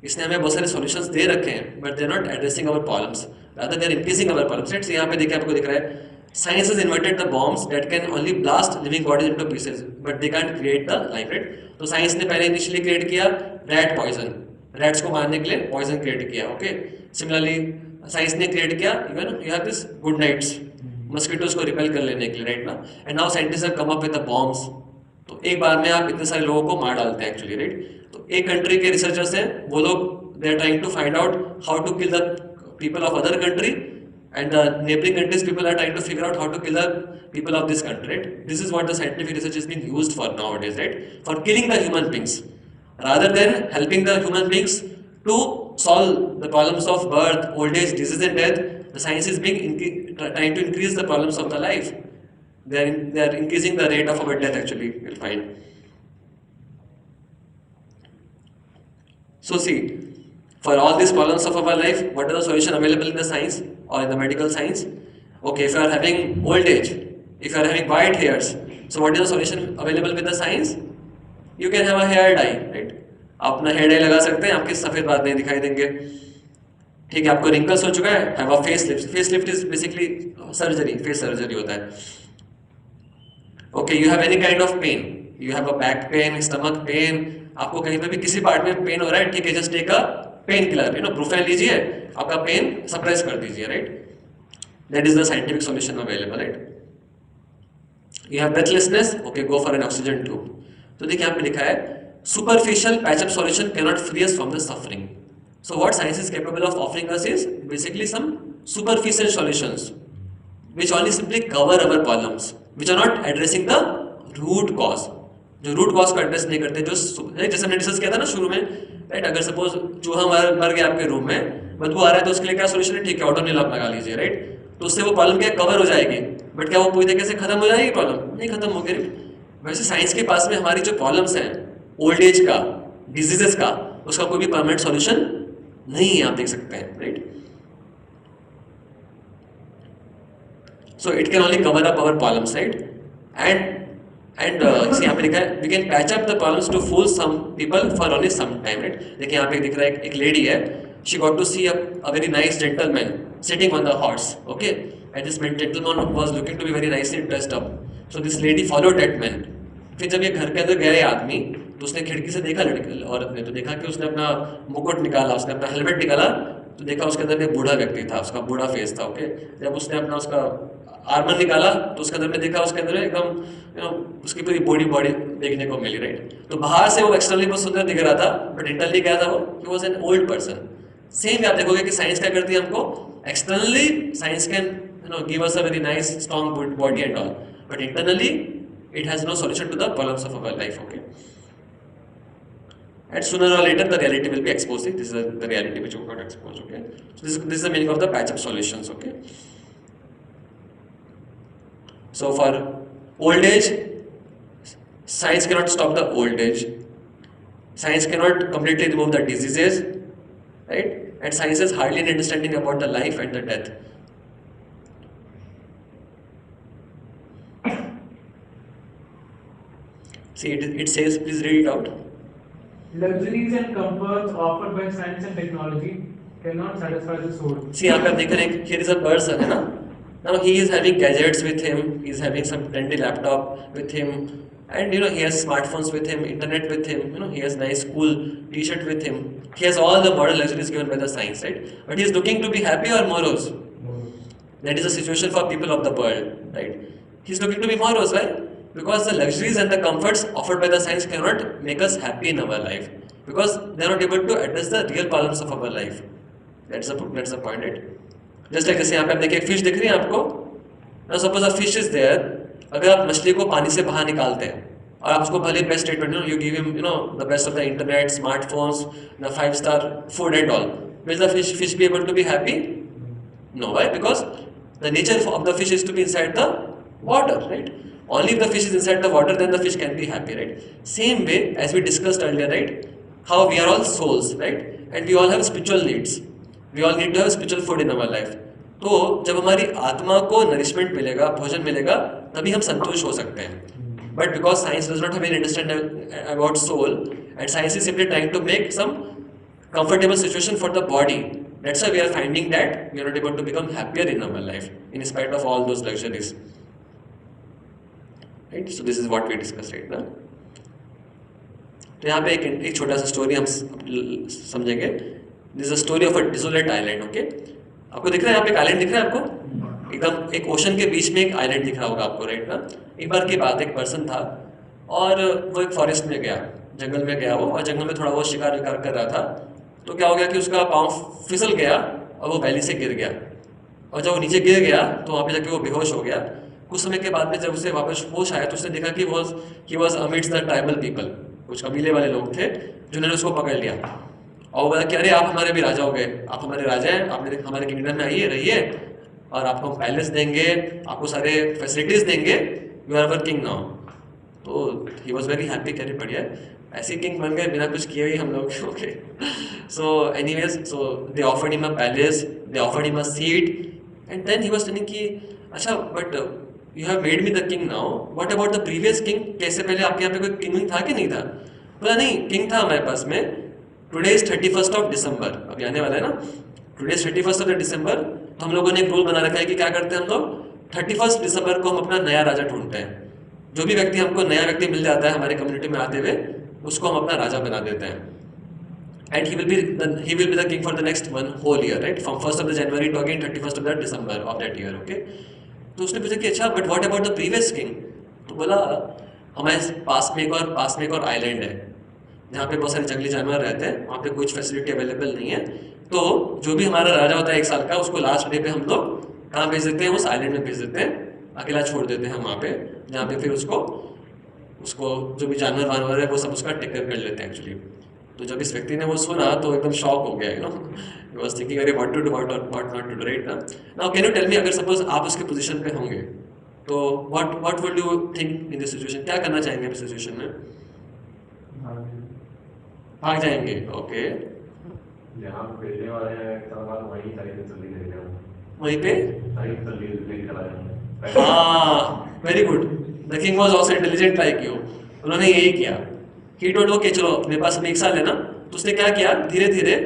इसने हमें बहुत सारे सॉल्यूशंस दे रखे हैं, but they are not addressing our problems, rather they are increasing our problems, right? यहाँ पे देखिए, आपको दिख रहा है, science has invented the bombs that can only blast living bodies into pieces, but they can't create the life, right? तो science ने पहले इनिशियली क्रिएट किया रैट पॉइजन, रैट्स को मारने के लिए पॉइजन क्रिएट किया, ओके? सिमिलरली साइंस ने क्रिएट किया even you have this Good Knights, mosquitoes को रिपेल कर लेने के लिए, राइट ना? And now scientist have come up with the bombs, तो एक बार में आप इतने सारे लोगों को मार डालते हैं एक्चुअली, राइट? तो एक कंट्री के रिसर्चर्स हैं, वो लोग they are trying to find out how to kill the people of other country, and the neighboring countries people are trying to figure out how to kill the people of this country, right? This is what the scientific research is being used for nowadays, right? For killing the human beings rather than helping the human beings to solve the problems of birth, old age, disease and death. The science is being trying to increase the problems of the life. They are increasing the rate of our death, actually, you'll find. So see, for all these problems of our life, what are the solution available in the science or in the medical science? Okay, if you are having old age, if you are having white hairs, so what is the solution available with the science? You can have a hair dye, right? आप अपना hair dye लगा सकते हैं, आपके सफेद बाल नहीं दिखाई देंगे, ठीक है? आपको रिंकल्स हो चुका है, have a face lift. Face lift is basically surgery, face surgery होता है. Okay, you have any kind of pain, you have a back pain, stomach pain, आपको कहीं पे भी किसी पार्ट में पेन हो रहा है, ठीक है? Just take a pain killer, you know, Brufen लीजिए, आपका पेन सप्रेस कर दीजिए, right? That is the scientific solution available, right? You have breathlessness, okay, go for an oxygen tube. तो देखिए यहाँ पे लिखा है, superficial patch up solution can not free us from the suffering. So what science is capable of offering us is basically some superficial solutions which only simply cover our problems, which are not addressing the root cause. जो root cause को address नहीं करते, जो जैसे हमने discuss किया था ना शुरू में, राइट? अगर सपोज चूहा मर गया आपके रूम में, बदबू आ रहा है, तो उसके लिए क्या सोल्यूशन है? ठीक है, ऑटोनिल आप लगा लीजिए, राइट? तो उससे वो प्रॉब्लम क्या कवर हो जाएगी, बट क्या वो पूरी तरीके से खत्म हो जाएगी प्रॉब्लम? नहीं खत्म होगी, राइट? वैसे साइंस के पास में हमारी जो प्रॉब्लम्स हैं, ओल्ड एज का, डिजीजेस का, उसका कोई भी परमानेंट सॉल्यूशन नहीं है, आप देख सकते हैं, right? So it can only cover up our problems, right? And see यहाँ पे लिखा है, we can patch up the problems to fool some people for only some time, right? देखिए यहाँ पे दिख रहा है, एक लेडी है, she got to see a very nice gentleman sitting on the horse, okay? And this gentleman was looking to be very nicely dressed up. So this lady followed that man. फिर जब ये घर के अंदर गए आदमी, तो उसने खिड़की से देखा लड़की औरत ने, तो देखा कि उसने अपना मुकुट निकाला, उसने अपना हेलमेट निकाला, तो देखा उसके अंदर एक बूढ़ा व्यक्ति था, उसका बूढ़ा फेस था, ओके? जब उसने अपना उसका आर्मर निकाला, तो उसके अंदर में देखा, उसके अंदर एकदम यू नो उसकी पूरी बॉडी देखने को मिली, राइट? तो बाहर से वो एक्सटर्नली बहुत सुंदर दिख रहा था, बट इंटरनली क्या था वो? He was an old person. Same आप देखोगे कि साइंस क्या करती है हमको, externally science can you know give us a very nice strong body and all, but internally it has no solution to the problems of our life, okay? And sooner or later the reality will be exposed. This is the reality which we got exposed, okay? So this is the meaning of the patch-up solutions, okay? So for old age, science cannot stop the old age. Science cannot completely remove the diseases, right? And science is hardly an understanding about the life and the death. See, it says, please read it out. Luxuries and comforts offered by science and technology cannot satisfy the soul. See, यहाँ पे आप देख रहे हैं, here is a person, है ना? Now he is having gadgets with him, he is having some trendy laptop with him, and you know he has smartphones with him, internet with him, you know he has nice cool T-shirt with him. He has all the modern luxuries given by the science, right? But he is looking to be happy or morose. That is the situation for people of the world, right? He is looking to be morose, why? Because the luxuries and the comforts offered by the science cannot make us happy in our life, because they are not able to address the real problems of our life. That's the point, right? Just like जैसे यहाँ पे आप देखिए, fish दिख रही है आपको. Now suppose a fish is there. अगर आप मछली को पानी से बाहर निकालते हैं और आप उसको भले best treatment, you give him the best of the internet, smartphones, the 5-star food and all, will the fish be able to be happy? No, why? Because the nature of the fish is to be inside the water, right? Only if the fish is inside the water, then the fish can be happy, right? Same way as we discussed earlier, right? How we are all souls, right? And we all have spiritual needs. We all need to have spiritual food in our life. तो जब हमारी आत्मा को nourishment मिलेगा, भोजन मिलेगा, तभी हम संतुष्ट हो सकते हैं. But because science does not have any understanding about soul, and science is simply trying to make some comfortable situation for the body, that's why we are finding that we are not able to become happier in our life in spite of all those luxuries. Right? So this is what we discussed right now. तो यहाँ पे एक छोटा सा story हम समझेंगे. This is a story of a desolate island. Okay, आपको दिख रहा है यहाँ पे एक आइलैंड दिख रहा है आपको, एकदम एक ओशन के बीच में एक आइलैंड दिख रहा होगा आपको, राइट ना. एक बार की बात, एक पर्सन था और वो एक फॉरेस्ट में गया, जंगल में गया वो, और जंगल में थोड़ा बहुत शिकार विकार कर रहा था. तो क्या हो गया कि उसका पाँव फिसल गया और वो वैली से गिर गया. और जब वो नीचे गिर गया तो वहाँ पे जाके वो बेहोश हो गया. कुछ समय के बाद में जब उसे वापस होश आया तो उसने देखा कि he was amidst the tribal people. कुछ कबीले वाले लोग थे जिन्होंने उसको पकड़ लिया और वो बोला कि अरे आप हमारे भी राजा हो गए, आप हमारे राजा हैं, आप हमारे किंगडम में आइए, रहिए, और आपको हम पैलेस देंगे, आपको सारे फैसिलिटीज देंगे, you are our king now. तो ही वॉज वेरी हैप्पी, कह रही बढ़िया, ऐसे किंग बन गए बिना कुछ किए ही हम लोग. Okay, so anyways, so they offered him a palace, they offered him a seat, and then he was telling कि अच्छा but you have made me the king now, what about the previous king, कैसे पहले आपके यहाँ पे कोई king था कि नहीं था. बोला नहीं, किंग था हमारे पास में. Today is 31st of December, अभी आने वाला है ना, today is 31st of December. तो हम लोगों ने एक रूल बना रखा है कि क्या करते हैं हम लोग, 31st दिसंबर को हम अपना नया राजा ढूंढते हैं. जो भी व्यक्ति हमको नया व्यक्ति मिल जाता है हमारे कम्युनिटी में आते हुए, उसको हम अपना राजा बना देते हैं. And he will be the king for the next one whole year, right, from 1st of the January to again 31st of the December of that year. Okay, तो उसने पूछा कि अच्छा but what about the previous king. तो बोला हमारे पास में एक और आइलैंड है जहाँ पे बहुत सारे जंगली जानवर रहते हैं, वहाँ पे कुछ फैसिलिटी अवेलेबल नहीं है. तो जो भी हमारा राजा होता है 1 साल का, उसको लास्ट डे पे हम लोग कहाँ भेज देते हैं, उस आइलैंड में भेज देते हैं, अकेला छोड़ देते हैं वहाँ पे, जहाँ पे फिर उसको जो भी जानवर वानवर है वो सब उसका टेक केयर कर लेते हैं एक्चुअली. तो जब इस व्यक्ति ने वो सुना तो एकदम शॉक हो गया, ही वाज थिंकिंग अरे what to do, what not to do, right ना. Now can you tell me, अगर सपोज आप उसके पोजीशन पे होंगे तो what would you think in this situation, क्या करना चाहेंगे इस सिचुएशन में. भाग जाएंगे. ओके, जहाँ भेजने वाले हैं वहीं साइकिल चली जाएगा, वहीं पे साइकिल चली लेके चला जाएगा. हाँ, very good. The king was also intelligent like you. उन्होंने यही किया. ही टोल्ड ओके चलो मेरे पास में 1 साल है ना. तो उसने क्या किया, धीरे धीरे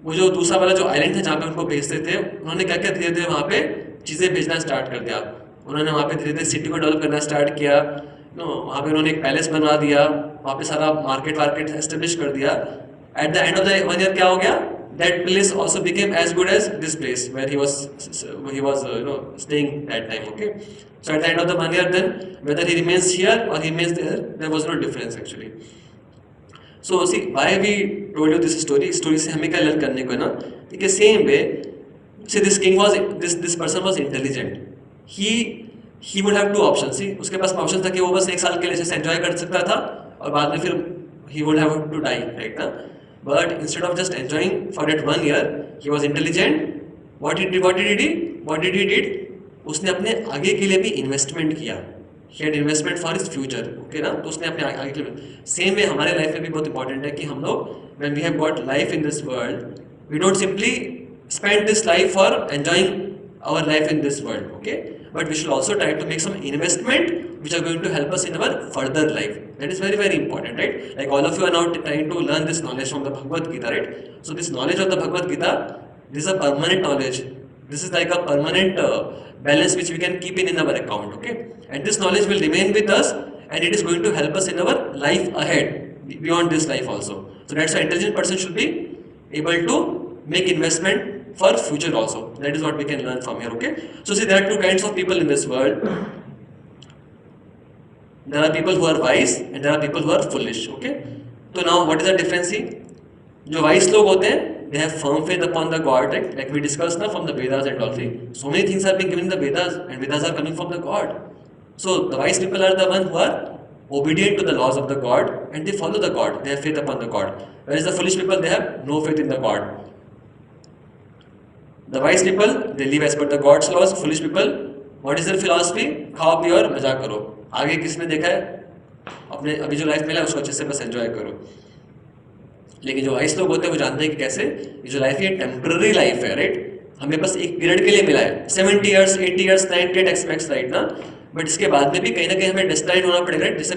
वो जो दूसरा वाला जो आइलैंड था जहाँ पे उनको भेजते थे, उन्होंने क्या किया, धीरे धीरे वहाँ पे चीज़ें भेजना स्टार्ट कर दिया. उन्होंने वहाँ पे धीरे धीरे सिटी को डेवलप करना स्टार्ट किया. वहाँ पे उन्होंने एक पैलेस बनवा दिया, वहाँ पे सारा मार्केट एस्टेब्लिश कर दिया. At the end of the 1 year क्या हो गया, that place also became as good as this place where he was staying that time. Okay, so at the end of the 1 year, then whether he remains here or he remains there was no difference actually. So see, why we told you this story से हमें क्या learn करने को है ना, कि same way, see this king was this person was intelligent. He would have 2 options. See, उसके पास option था कि वो बस 1 साल के लिए जैसे एंजॉय कर सकता था और बाद में फिर he would have to die, right ना. But instead of just enjoying for that 1 year, he was intelligent. What did he did? उसने अपने आगे के लिए भी इन्वेस्टमेंट किया. He had investment for his future. Okay ना, तो उसने अपने आगे के लिए. Same way हमारे लाइफ में भी बहुत इंपॉर्टेंट है कि हम लोग when we have got life in this world, we don't simply spend this life for enjoying our life in this world. Okay, but we should also try to make some investment which are going to help us in our further life. That is very, very important, right? Like all of you are now trying to learn this knowledge from the Bhagavad Gita, right? So this knowledge of the Bhagavad Gita, this is a permanent knowledge. This is like a permanent balance which we can keep in our account, okay? And this knowledge will remain with us and it is going to help us in our life ahead, beyond this life also. So that's why intelligent person should be able to make investment for future also. That is what we can learn from here, okay? So see, there are 2 kinds of people in this world. There are people who are wise and there are people who are foolish. Okay, so now what is the difference? जो wise लोग होते हैं, they have firm faith upon the God, right? Like we discussed now from the Vedas and all. So many things have been given in the Vedas, and Vedas are coming from the God. So the wise people are the ones who are obedient to the laws of the God and they follow the God. They have faith upon the God. Whereas the foolish people, they have no faith in the God. The wise people, they live as per the God's laws. Foolish people, what is their philosophy? खाओ पियो और मजा करो. आगे किसने देखा है, अपने अभी जो लाइफ मिला है उसको अच्छे से बस एंजॉय करो. लेकिन जो वाइस लोग होते हैं वो जानते हैं कि कैसे ये जो लाइफ है टेम्पररी लाइफ है, राइट. हमें बस एक पीरियड के लिए मिला है, 70 years, 80 years, 90 एक्सपेक्ट्स, राइट ना. बट इसके बाद में भी कहीं ना कहीं हमें डिस्ट्रैक्ट होना पड़ेगा, right? जैसे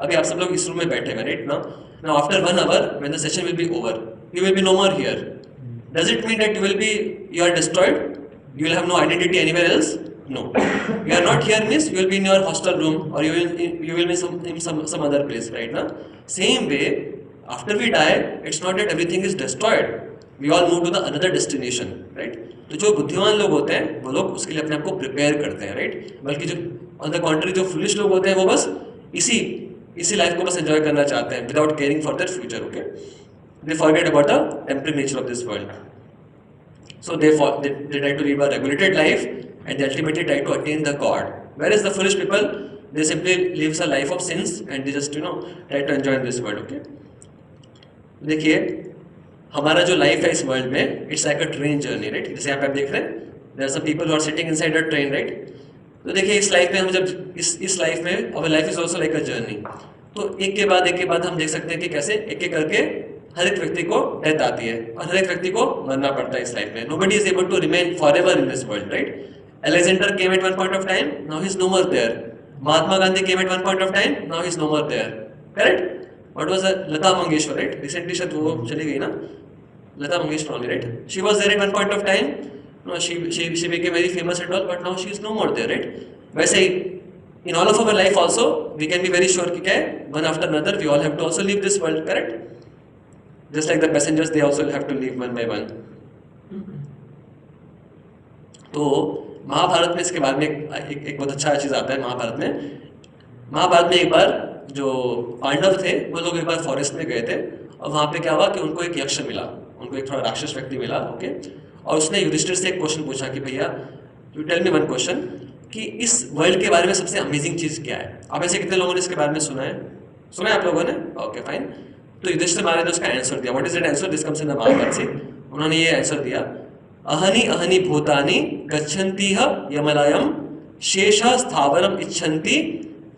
अभी आप सब लोग इस रूम में बैठे हैं, right? Now after 1 hour when the session will be over, you will be no more here. Does it mean that you are destroyed? You will have no identity anywhere else? No. You are not here means you will be in your hostel room, or you will be in some other place, right? Now, same way, after we die, it's not that everything is destroyed. We all move to the another destination, right? तो जो बुद्धिमान लोग होते हैं वो लोग उसके लिए अपने आप को प्रिपेयर करते हैं, राइट? बल्कि जो ऑन द कॉन्ट्री जो फुलिश लोग होते हैं वो बस इसी लाइफ को बस एंजॉय करना चाहते हैं without caring for their future. Okay, they forget about the temporary nature of this world. So they try to live a regulated life and they ultimately try to attain the God. Whereas the foolish people, they simply live a life of sins and they just try to enjoy this world. Okay. देखिए हमारा जो life है इस world में, it's like a train journey, right? जैसे यहाँ पे आप देख रहे हैं, there are some people who are sitting inside a train, right? तो देखिए इस लाइफ में हम जब इस लाइफ में, our life is also like a journey. तो एक के बाद हम देख सकते हैं कि कैसे एक एक करके हर एक व्यक्ति को डेथ आती है और हर एक व्यक्ति को मरना पड़ता है इस लाइफ में. Nobody is able to remain forever in this world, right? Alexander came at one point of time, now he is no more there. Mahatma Gandhi came at one point of time, now he is no more there. Correct? What was Lata Mangeshkar, right? Recently शायद वो चली गई ना, Lata Mangeshkar only, right? She was there at one point of time. No, she became very famous and all, but now she is no more there, right? वैसे ही in all of our life also we can be very sure कि क्या है, one after another we all have to also leave this world, correct? Just like the passengers, they also have to leave one by one. तो महाभारत में इसके बाद में एक बहुत अच्छा चीज आता है. महाभारत में एक बार जो पांडव थे वो लोग एक बार फॉरेस्ट में गए थे और वहां पे क्या हुआ कि उनको एक यक्ष मिला, उनको एक थोड़ा राक्षस व्यक्ति मिला. ओके, और उसने युधिष्ठिर से एक क्वेश्चन पूछा कि भैया you tell me one question, कि इस वर्ल्ड के बारे में सबसे अमेजिंग चीज क्या है? आप ऐसे कितने लोगों ने इसके बारे में सुना है आप लोगों ने? Okay fine. तो युधिष्ठिर महाराज ने उसका आंसर दिया. What is that answer? This comes in the Mahabharata से. उन्होंने ये आंसर दिया, अहनि भूतानि गच्छन्ति यमलायम शेषा स्थावरम इच्छन्ति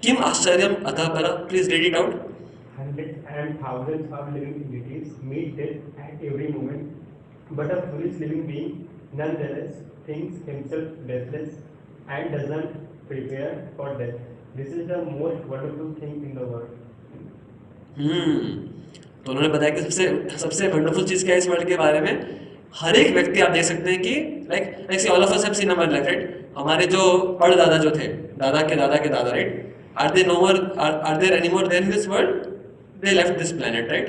किम आश्चर्यम अतः पर. Please read it out. Hundreds and thousands of living entities meet death at every moment, but a foolish living being nonetheless thinks himself deathless and doesn't prepare for death. This is the most wonderful thing in the world. तो उन्होंने बताया कि सबसे wonderful चीज क्या है इस world के बारे में. हर एक व्यक्ति आप देख सकते हैं कि like all of us have seen our life, right? हमारे जो परदादा जो थे, दादा के दादा, राइट? Are there anymore there in this world? They left this planet, right?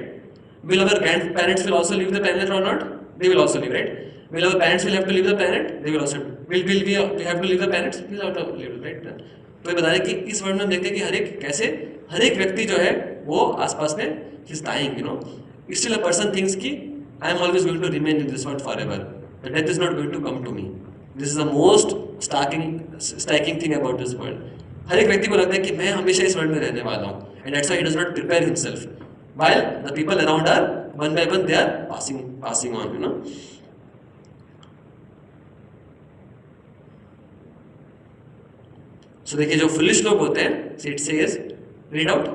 Will our grandparents will also leave the planet or not? They will also leave, right? Will our parents will have to leave the planet? They will also. Will we have to leave the planets? We will have to leave, right? तो ये बता रहे कि इस world में हम देखते हैं कि हर एक व्यक्ति जो है वो आसपास में he's dying, Still a person thinks कि I am always going to remain in this world forever. The death is not going to come to me. This is the most striking thing about this world. हर एक व्यक्ति को लगता है कि मैं हमेशा इस वर्ल्ड में रहने वाला हूँ, and that's why he does not prepare himself. While the people around are one by one they are passing on, So देखिए जो foolish लोग होते हैं, it says, read out.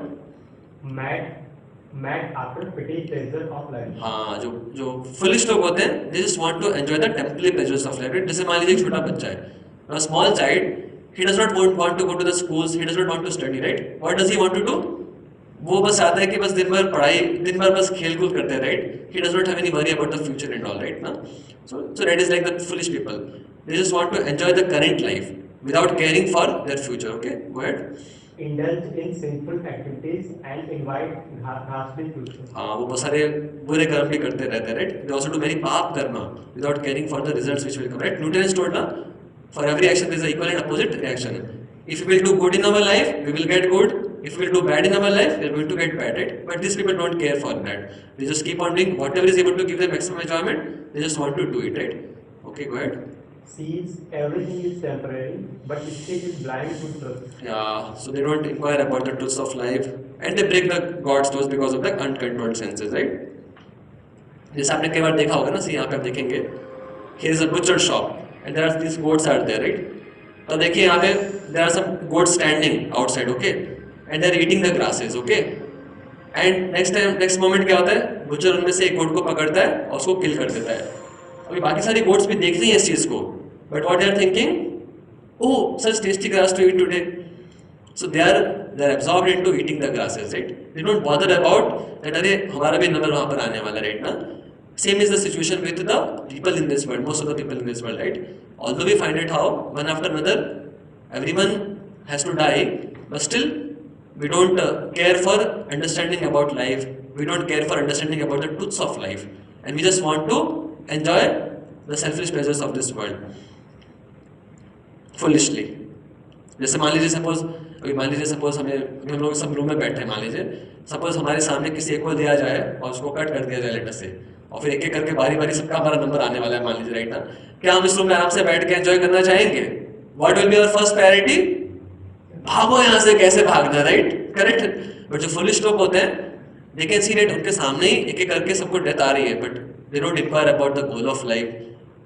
Mad after petty pleasure of life. हाँ, जो foolish लोग होते हैं, they just want to enjoy the temporary pleasures of life. जैसे मान लीजिए एक छोटा बच्चा है, a small child. He does not want to go to the schools. He does not want to study, right? What does he want to do? वो बस आता है कि बस दिन भर बस खेल कूद करते हैं, right? He does not have any worry about the future and all, right? ना? So that is like the foolish people. They just want to enjoy the current life without caring for their future. Okay, go ahead. Indulge in sinful activities and invite ghastly future. हाँ, वो बहुत सारे बुरे कर्म भी करते रहते हैं, right? They also do many पाप कर्म without caring for the results which will come, right? Newton has told ना, for every action there is an equal and opposite reaction. If we will do good in our life, we will get good. If we will do bad in our life, we are going to get bad, right? But these people don't care for that. They just keep on doing whatever is able to give them maximum enjoyment. They just want to do it, right? Okay, go ahead. Sees everything is temporary, but still is blind to truth. Yeah, so they don't inquire about the truths of life, and they break the God's laws because of the uncontrolled senses, right? जैसे आपने कई बार देखा होगा ना, यहाँ पे आप देखेंगे, here is a butcher shop. And there are these goats are there, right? तो देखिए यहाँ पे there are some goats standing outside, okay? And they are eating the grasses, okay? And next moment क्या होता है? butcher उनमें से एक goat को पकड़ता है और उसको kill कर देता है. अभी बाकी सारी goats भी देख रही हैं इस चीज को, but what they are thinking? Oh, such tasty grass to eat today. So they're absorbed into eating the grasses, right? They don't bother about that. अरे हमारा भी नंबर वहाँ पर आने वाला, right ना? Same is the situation with the people in this world. Most of the people in this world, right? Although we find it how one after another, everyone has to die, but still we don't care for understanding about life. We don't care for understanding about the truths of life, and we just want to enjoy the selfish pleasures of this world foolishly. जैसे मान लीजिए suppose हमें हम लोग सब room में बैठे हैं, मान लीजिए सपोज हमारे सामने किसी एक को दिया जाए और उसको कट कर दिया जाए लेटर से, और फिर एक एक करके बारी बारी सबका हमारा नंबर आने वाला है, मान लीजिए, राइट ना? क्या हम इस रूम में आराम से बैठ के एंजॉय करना चाहेंगे? What will be our first priority? भागो यहाँ से, कैसे भागना, राइट? करेक्ट? बट जो फुलिश लोग होते हैं, दे कैन सी राइट, उनके सामने ही एक एक करके सबको डेथ आ रही है, but they don't inquire about the goal of life.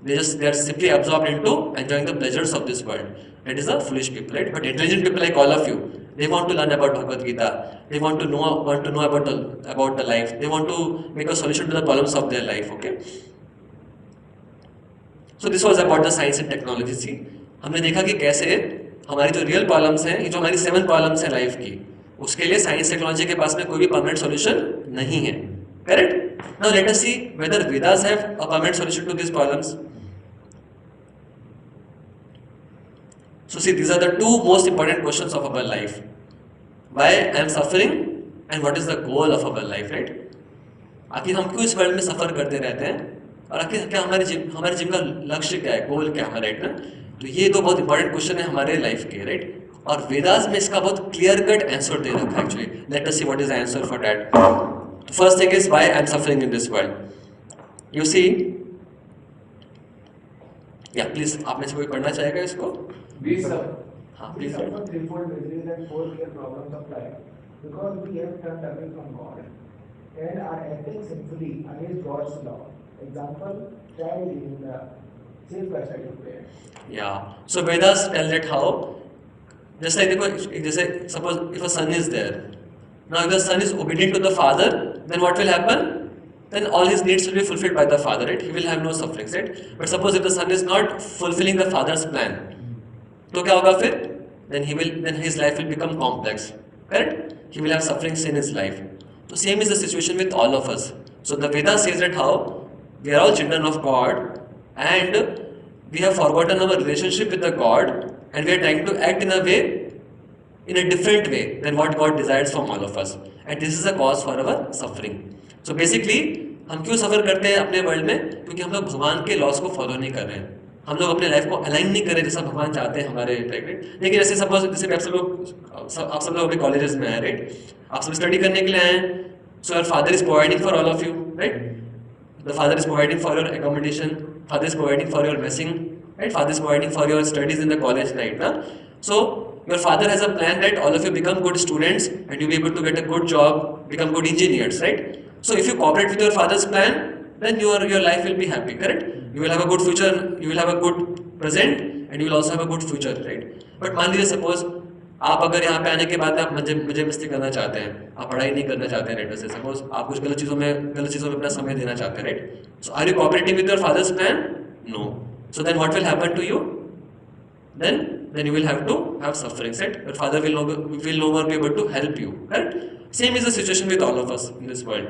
They are simply absorbed into enjoying the pleasures of this world. That is the foolish people, right? But intelligent people like all of you, they want to learn about Bhagavad Gita. They want to know about the life. They want to make a solution to the problems of their life. Okay. So this was about the science and technology. See, हमने देखा कि कैसे हमारी जो real problems हैं, ये जो हमारी 7 problems हैं life की, उसके लिए science technology के पास में कोई भी permanent solution नहीं है. Correct? Now let us see whether Vedas have a permanent solution to these problems. So see, these are the 2 most important questions of our life. Why I am suffering and what is the goal of our life, right? आखिर हम क्यों इस world में सफर करते रहते हैं, और आखिर क्या हमारे जीवन का लक्ष्य क्या है, गोल क्या है, राइट ना? तो ये 2 बहुत इंपॉर्टेंट क्वेश्चन है हमारे लाइफ के, राइट? और वेदास में इसका बहुत क्लियर कट आंसर दे रखा है actually. Let us see what is the answer for that. First thing is why I am suffering in this world. You see, या प्लीज आप में से कोई पढ़ना चाहेगा इसको? We suffer. हाँ, We please. suffer threefold miseries and 4 clear problems of life because we have turned away from God and are acting sinfully against God's law. Example: child in the safe custody of parents. Yeah. So Vedas tell that how. Just like देखो, जैसे suppose if a son is there, now if the son is obedient to the father, then what will happen? Then all his needs will be fulfilled by the father, right? He will have no sufferings, right? But suppose if the son is not fulfilling the father's plan, तो क्या होगा फिर? Then his life will become complex, correct? He will have sufferings in his life. So same is the situation with all of us. So the Vedas says that how we are all children of God, and we have forgotten our relationship with the God, and we are trying to act in a different way than what God desires from all of us, and this is a cause for our suffering. So basically हम क्यों सफर करते हैं अपने world में? क्योंकि हम लोग भगवान के लॉस को फॉलो नहीं कर रहे हैं, हम लोग अपने लाइफ को अलाइन नहीं कर रहे जैसा भगवान चाहते हैं हमारे राइट. लेकिन जैसे सपोज जैसे आप सब लोग अभी कॉलेजेस में आए, राइट? आप सब स्टडी करने के लिए आए हैं. So your father is providing for all of you, right? The father is providing for your accommodation, father is providing for your messing, right? Father is providing for your studies in the college, right ना? So your father has a plan that all of you become good students and you'll be able to get a good job, become good engineers, right? So if you cooperate with your father's plan, then your life will be happy, correct? You will have a good future, you will have a good present, and you will also have a good future, right? But मान लीजिए suppose आप अगर यहाँ पे आने के बाद आप मजे मस्ती करना चाहते हैं, आप पढ़ाई नहीं करना चाहते हैं, राइट? वैसे सपोज आप कुछ गलत चीज़ों में अपना समय देना चाहते हैं, right? So are you cooperating with your father's plan? No. So then what will happen to you? Then you will have to have sufferings, right? Your father will no more be able to help you, correct? Same is the situation with all of us in this world.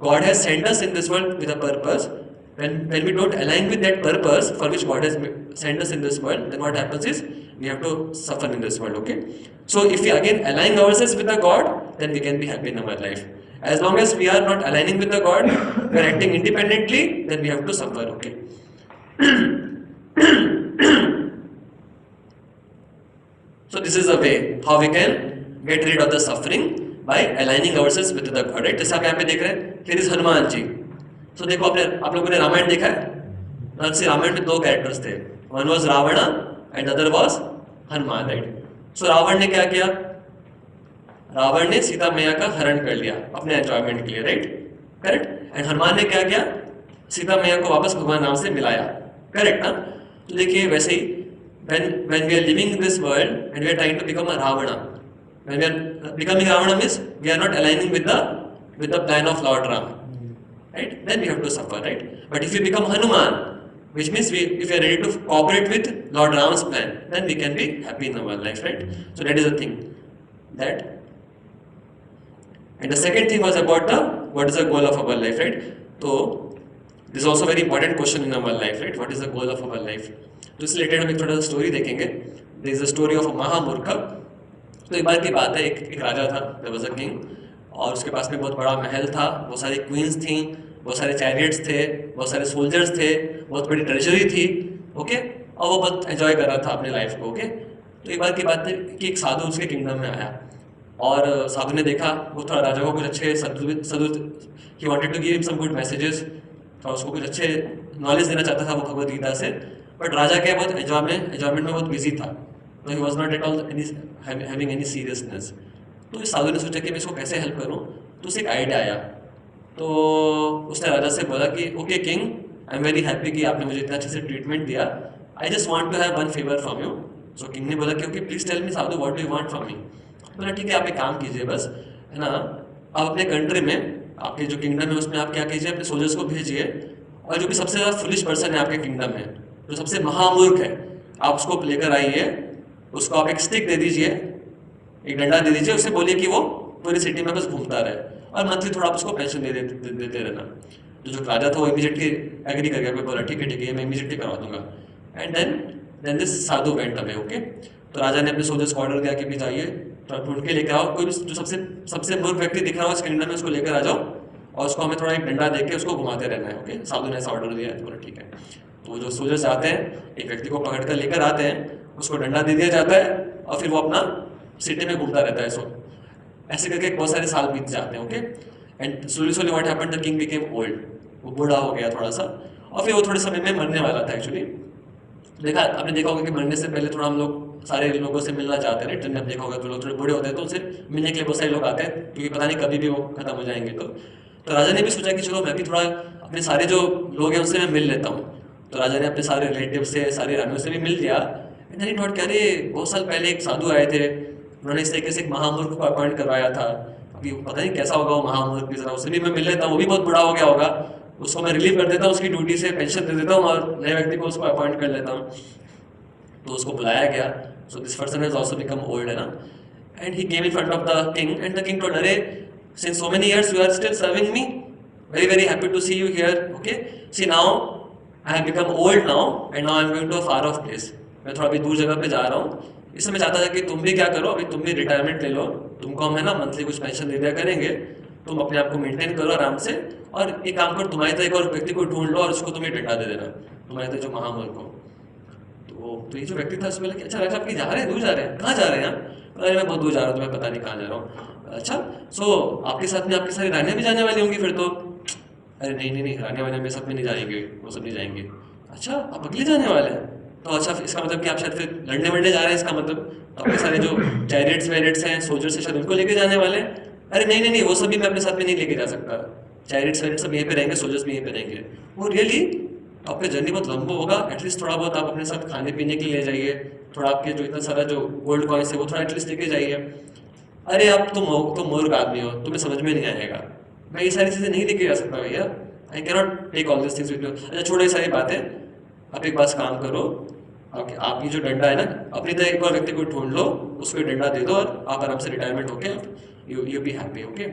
God has sent us in this world with a purpose. When we don't align with that purpose for which God has sent us in this world, then what happens is we have to suffer in this world, okay? So if we again align ourselves with the God, then we can be happy in our life. As long as we are not aligning with the God, we are acting independently, then we have to suffer, okay? So this is a way how we can get rid of the suffering by aligning ourselves with the God, right? जैसे आप यहाँ पे देख रहे हैं, here is Hanuman ji. So देखो आप लोगों ने रामायण देखा है? रामायण में 2 कैरेक्टर्स थे. One was Ravan and the other was Hanuman, right? So Ravan ने क्या किया? रावण ने सीता मैया का हरण कर लिया अपने एंजॉयमेंट के लिए, राइट? करेक्ट? एंड हनुमान ने क्या किया? सीता मैया को वापस भगवान राम से मिलाया, करेक्ट ना? तो देखिए वैसे ही when we are living in this world and we are trying to become a Ravana, when we are becoming Ravana means we are not aligning with the plan of Lord Ram, right? Then we have to suffer, right? But if we become Hanuman, which means if we are ready to cooperate with Lord Ram's plan, then we can be happy in our life, right? So that is the thing. that. And the second thing was about the what is the goal of our life, right? So this is also very important question in our life, right? What is the goal of our life? तो इससे related हम एक थोड़ा सा story देखेंगे. There is a story of a महामूर्ख. तो एक बार की बात है, एक राजा था, there was a king, और उसके पास में बहुत बड़ा महल था, बहुत सारी क्वींस थी, बहुत सारे चैरियट्स थे, बहुत सारे सोल्जर्स थे, बहुत बड़ी ट्रेजरी थी, ओके, और वो बहुत एंजॉय कर रहा था अपने लाइफ को, ओके. तो एक बार की बात है कि एक साधु उसके किंगडम में आया, और साधु ने देखा वो थोड़ा राजा को कुछ अच्छे सदु he wanted to give him some good messages, थोड़ा उसको कुछ अच्छे नॉलेज देना चाहता था वो भगवद गीता से, बट राजा क्या बहुत एंजॉयमेंट में बहुत बिजी था, तो ही was not at all having any seriousness. तो इस साधु ने सोचा कि मैं इसको कैसे हेल्प करूँ, तो उसे एक आइडिया आया. तो उसने राजा से बोला कि okay king, I am very happy कि आपने मुझे इतना अच्छे से ट्रीटमेंट दिया, I just want to have one favour from you. So king ने बोला कि okay please tell me sadhu what do you want from me. बोला ठीक है, आप एक काम कीजिए बस, है ना, आप अपने कंट्री में, आपके जो किंगडम है उसमें आप क्या कीजिए, अपने सोल्जर्स को भेजिए, और जो भी सबसे ज़्यादा फुलिश पर्सन है आपके किंगडम में, जो सबसे महामूर्ख है, आप उसको लेकर आइए, उसको आप एक स्टिक दे दीजिए, एक डंडा दे दीजिए, उससे बोलिए कि वो पूरी सिटी में बस घूमता रहे, और मंथली थोड़ा आप उसको पेंशन देते रहना. जो राजा था वो इमीडिएटली एग्री कर गया, बोला ठीक है मैं इमीडिएटली करवा दूंगा. And then this sadhu went away, okay. तो राजा ने अपने सोल्जर्स को ऑर्डर दिया कि भी जाइए, थोड़ा ढूंढ के लेकर आओ, कोई जो सबसे मूर्ख व्यक्ति दिख रहा हो इस किंगडम में उसको लेकर आ जाओ, और उसको हमें थोड़ा एक डंडा देके उसको घुमाते रहना है, ओके. साधु ने ऐसा ऑर्डर दिया है, बोला ठीक है. तो जो सोल्जर्स आते हैं, एक व्यक्ति को पकड़ कर लेकर आते हैं, उसको डंडा दे दिया जाता है, और फिर वो अपना सिटी में घूमता रहता है. सो ऐसे करके बहुत सारे साल बीत जाते हैं, okay. And slowly what happened, the king became old, वो बूढ़ा हो गया थोड़ा सा, और फिर वो थोड़े समय में मरने वाला था एक्चुअली. आपने देखा होगा कि मरने से पहले थोड़ा हम लोग सारे लोगों से मिलना चाहते हैं, ट्रेन में देखा होगा तो लोग थोड़े बूढ़े होते हैं तो उनसे मिलने के लिए बहुत सारे लोग आते हैं, क्योंकि पता नहीं कभी भी वो खत्म हो जाएंगे. तो राजा ने भी सोचा कि चलो मैं भी थोड़ा अपने सारे जो लोग हैं उनसे मैं मिल लेता हूँ. तो राजा ने अपने सारे रिलेटिव से, सारे रानियों से भी मिल लिया. एंड देन ही थॉट, अरे बहुत साल पहले एक साधु आए थे, उन्होंने इस तरीके से एक महामूर्ख को अपॉइंट करवाया था, अभी पता नहीं कैसा होगा वो महामूर्ख भी, जरा उससे भी मैं मिल लेता हूँ, वो भी बहुत बड़ा हो गया होगा, उसको मैं रिलीव कर देता हूँ उसकी ड्यूटी से, पेंशन दे देता हूँ, और नए व्यक्ति को उसको अपॉइंट कर लेता हूँ. तो उसको बुलाया गया. So this person has also become old, है ना. And he came in front of the king, and the king told, अरे since so many years you are still serving me, very very happy to see you here, okay. See now I have become old now, and now I am going to a far off place, मैं थोड़ा अभी दूर जगह पे जा रहा हूँ, इसलिए मैं चाहता था कि तुम भी क्या करो, अभी तुम भी रिटायरमेंट ले लो, तुमको हम है ना मंथली कुछ पेंशन दे दिया करेंगे, तुम अपने आप को मेंटेन करो आराम से, और एक काम करो, तुम्हारे तरह एक और व्यक्ति को ढूंढ लो और उसको तुम्हें डंडा दे देना, तुम्हारे तरह जो महामूर्ख हो. तो ये जो व्यक्ति था उसमें अच्छा राजा, आप जा रहे हैं, दूर जा रहे हैं, कहाँ जा रहे हैं आप? अरे मैं बहुत दूर जा रहा हूँ, तुम्हें पता नहीं कहाँ जा रहा हूँ. अच्छा, सो आपके साथ में आपकी सारी रानियाँ भी जाने वाली होंगी फिर तो? अरे नहीं, रानियाँ वानियाँ मेरे साथ में नहीं जाएंगे, वो सब नहीं जाएंगे. अच्छा, आप अकेले जाने वाले हैं? तो अच्छा, इसका मतलब कि आप शायद फिर लड़ने वड़ने जा रहे हैं, इसका मतलब तो आपके सारे जो चैरियट्स हैं, सोल्जर्स हैं, शायद उनको लेके जाने वाले हैं. अरे नहीं, वो सब भी मैं अपने साथ में नहीं लेके जा सकता, चैरियट्स सब यहीं पे रहेंगे, सोल्जर्स भी यहीं पे रहेंगे. वो रियली आपका जर्नी बहुत लंबा होगा, एटलीस्ट थोड़ा बहुत आप अपने साथ खाने पीने के लिए ले जाइए, थोड़ा आपके जो इतना सारा जो गोल्ड कॉइन्स है वो थोड़ा एटलीस्ट लेके जाइए. अरे आप तो मूर्ख आदमी हो, तुम्हें समझ में नहीं आएगा, मैं ये सारी चीज़ें नहीं लेके जा सकता भैया, I can not take all this things with you. अच्छा छोड़ो ये सारी बातें, आप एक बात काम करो, आप ये जो डंडा है ना, अपनी तरह एक और व्यक्ति को ढूंढ लो, उसको डंडा दे दो, और आप आराम से रिटायरमेंट होके यू बी हैप्पी, ओके.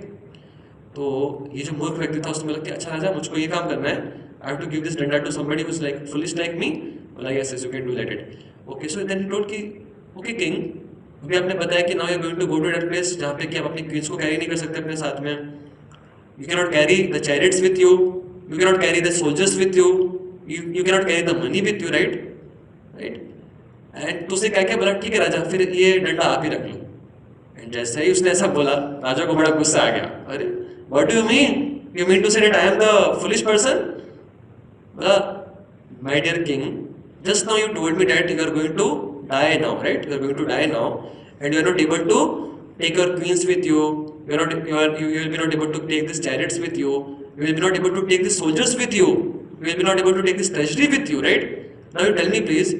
तो ये जो मूर्ख व्यक्ति था उसमें लगता है अच्छा राजा मुझको ये काम करना है, I have to give this danda to somebody who's like foolish like me. Well, yes, you can do let it. Okay, so then he told कि okay king, अभी आपने बताया कि now you're going to go to that place जहाँ पे कि आप अपनी queens को carry नहीं कर सकते अपने साथ में. You cannot carry the chariots with you. You cannot carry the soldiers with you. You cannot carry the money with you, right? Right? And तो उसे क्या बोला, ठीक है राजा, फिर ये डंडा आप ही रख लो. And जैसे ही उसने ऐसा बोला, राजा को बड़ा गुस्सा आ गया. अरे, what do you mean? You mean to say that I am the foolish person? My dear king, just now you told me that you are going to die now, right? You are going to die now, and you are not able to take your queens with you. You will be not able to take these chariots with you. You will be not able to take these soldiers with you. You will be not able to take this treasury with you, right? Now you tell me please,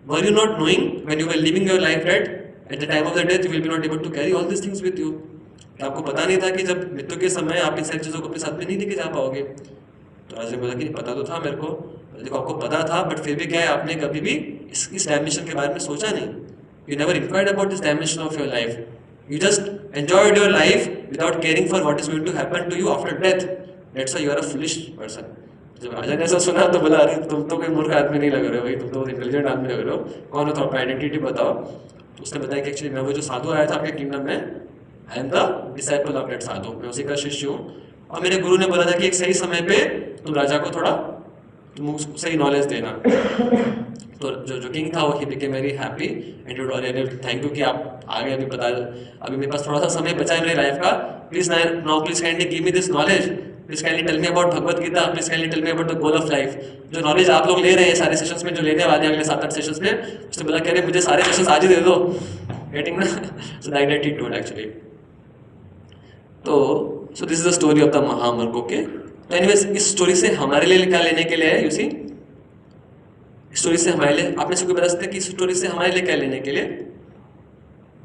were you not knowing when you were living your life that at the time of the death you will be not able to carry all these things with you? आपको पता नहीं था कि जब मृत्यु के समय आप इन सारी चीज़ों को अपने साथ में नहीं लेके जा पाओगे? तो राजा ने बोला कि पता तो था मेरे को, देखो आपको पता था, बट फिर भी क्या है, आपने कभी भी इस डायमेंशन के बारे में सोचा नहीं. You never inquired about this dimension of your life. You just enjoyed your life without caring for what is going to happen to you after death. That's why you are a foolish person. जब राजा ने ऐसा सुना तो बोला अरे तुम तो कोई मूर्ख आदमी नहीं लग रहे हो भाई, तुम तो इंटेलिजेंट आदमी लग रहे हो, कौन हो, तो अपना आइडेंटिटी बताओ। तो उसने बताया कि एक्चुअली मैं वो जो साधु आया था आपके किंगडम में, I am the disciple of that sadhu, मैं उसी का शिष्य हूँ, और मेरे गुरु ने बोला था कि एक सही समय पे तुम राजा को थोड़ा तुम उसको सही नॉलेज देना। तो जो किंग था वो he became very happy and thank you कि आप आगे अभी बता, अभी मेरे पास थोड़ा सा समय बचा है मेरी लाइफ का, please now please kindly give me this knowledge, please kindly tell me about Bhagavad Gita, please kindly tell me about the goal of life. जो नॉलेज आप लोग ले रहे हैं सारे सेशंस में, जो लेने वाले हैं अगले 7-8 सेशंस में, उसने बोला कह रहे मुझे सारे सेशंस आज ही दे दो, गेटिंग ना, so that I told actually. तो so this is the story of the महामूर्ख। ओके, तो एनीवेज इस स्टोरी से हमारे लिए क्या लेने के लिए है, यू सी, स्टोरी से हमारे लिए, आप में से कोई बता सकते हैं कि इस स्टोरी से हमारे लिए क्या लेने के लिए?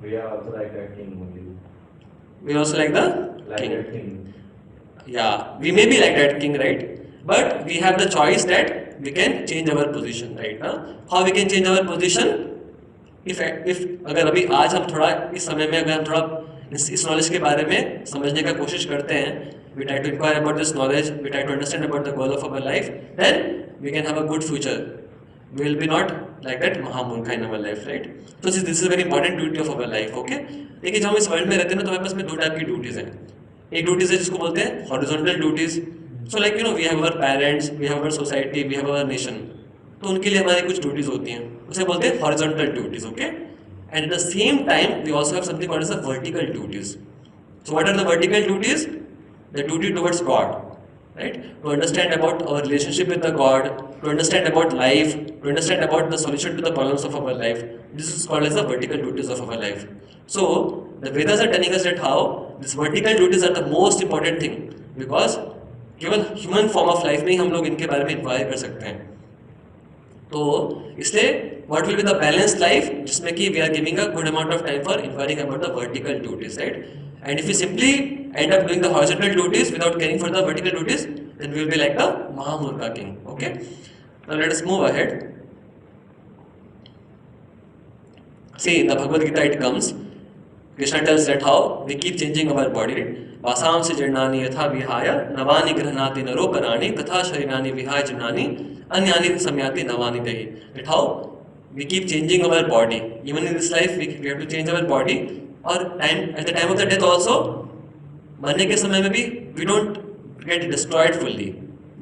We are also like that king only. We also like the Like king. that king. Yeah, we may be like that king, right? But we have the choice that we can change our position, right? Huh? How we can change our position? If अगर अभी आज हम थोड़ा इस समय में अगर हम थोड़ा इस नॉलेज के बारे में समझने का कोशिश करते हैं, we try to inquire about this knowledge, we try to understand about the goal of our life, then we can have a good future. We will be not like that महामूर्ख in our life, right? So this is a very important duty of our life, okay? देखिए जब हम इस world में रहते हैं ना, तो हमारे पास में 2 टाइप की ड्यूटीज हैं। एक ड्यूटीज है जिसको बोलते हैं horizontal duties, so like you know we have our parents, we have our society, we have our nation, तो उनके लिए हमारी कुछ ड्यूटीज होती हैं, उसे बोलते हैं horizontal duties, okay? And at the same time we also have something called as the vertical duties. So what are the vertical duties? The duty towards God, right? To understand about our relationship with the God, to understand about life, to understand about the solution to the problems of our life. This is called as the vertical duties of our life. So the Vedas are telling us that how these vertical duties are the most important thing, because केवल human form of life में ही हम लोग इनके बारे में inquire कर सकते हैं। तो इसलिए what will be the balanced life, जिसमें कि we are giving a good amount of time for inquiring about the vertical duties, right? And if we simply end up doing the horizontal duties without caring for the vertical duties, then we will be like the Mahamurkha king. Okay? Now let us move ahead. See, in the Bhagavad Gita it comes, Krishna tells that how we keep changing our body. Vasam se jirnani yatha vihaya navani grihnati naroparaani tatha sharinani vihaya jirnani anyani samyati navani dehi. That how we keep changing our body. Even in this life we have to change our body. और time at the time of the death also, मरने के समय में भी we don't get destroyed fully,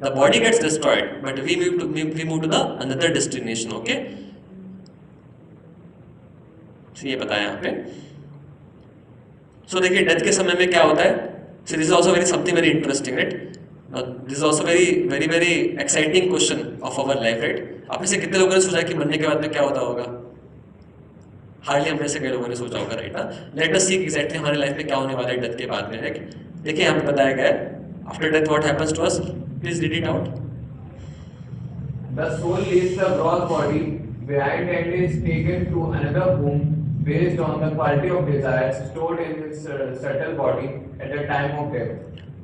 the body gets destroyed but we move to the another destination, okay? ये बताया यहाँ पे। सो देखिए डेथ के समय में क्या होता है, सो this is also very something very interesting, right? This is also very very very exciting question of our life, right? आप में से कितने लोगों ने सोचा कि मरने के बाद में क्या होता होगा? हार्डली हम में से कई लोगों ने सोचा होगा, राइट? लेट अस सी एग्जैक्टली हमारी लाइफ में क्या होने वाला है डेथ के बाद में, राइट? देखिए यहाँ पे बताया गया है after death what happens to us, please read it out. The soul leaves the gross body behind and is taken to another womb based on the quality of desires stored in its subtle body at the time of death.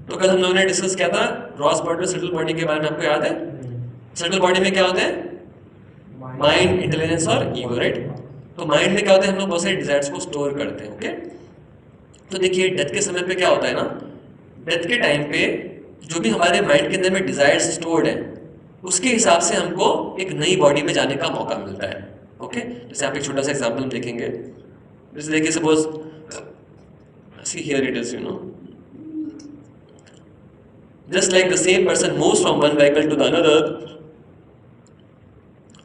तो कल हम लोगों ने discuss किया था gross body और subtle body के बारे में, आपको याद है? सटल बॉडी में क्या होते हैं? माइंड, इंटेलिजेंस और ईगो, राइट? तो माइंड में क्या होता है, हम लोग बहुत सारे डिजायर्स को स्टोर करते हैं, ओके? तो देखिए डेथ के समय पे क्या होता है ना, डेथ के टाइम पे जो भी हमारे माइंड के अंदर में डिजायर्स स्टोर्ड है, उसके हिसाब से हमको एक नई बॉडी में जाने का मौका मिलता है, ओके? जैसे आप एक छोटा सा एग्जांपल देखेंगे, जैसे देखिए suppose see here it is, you know, just like the same person moves from one vehicle to the another,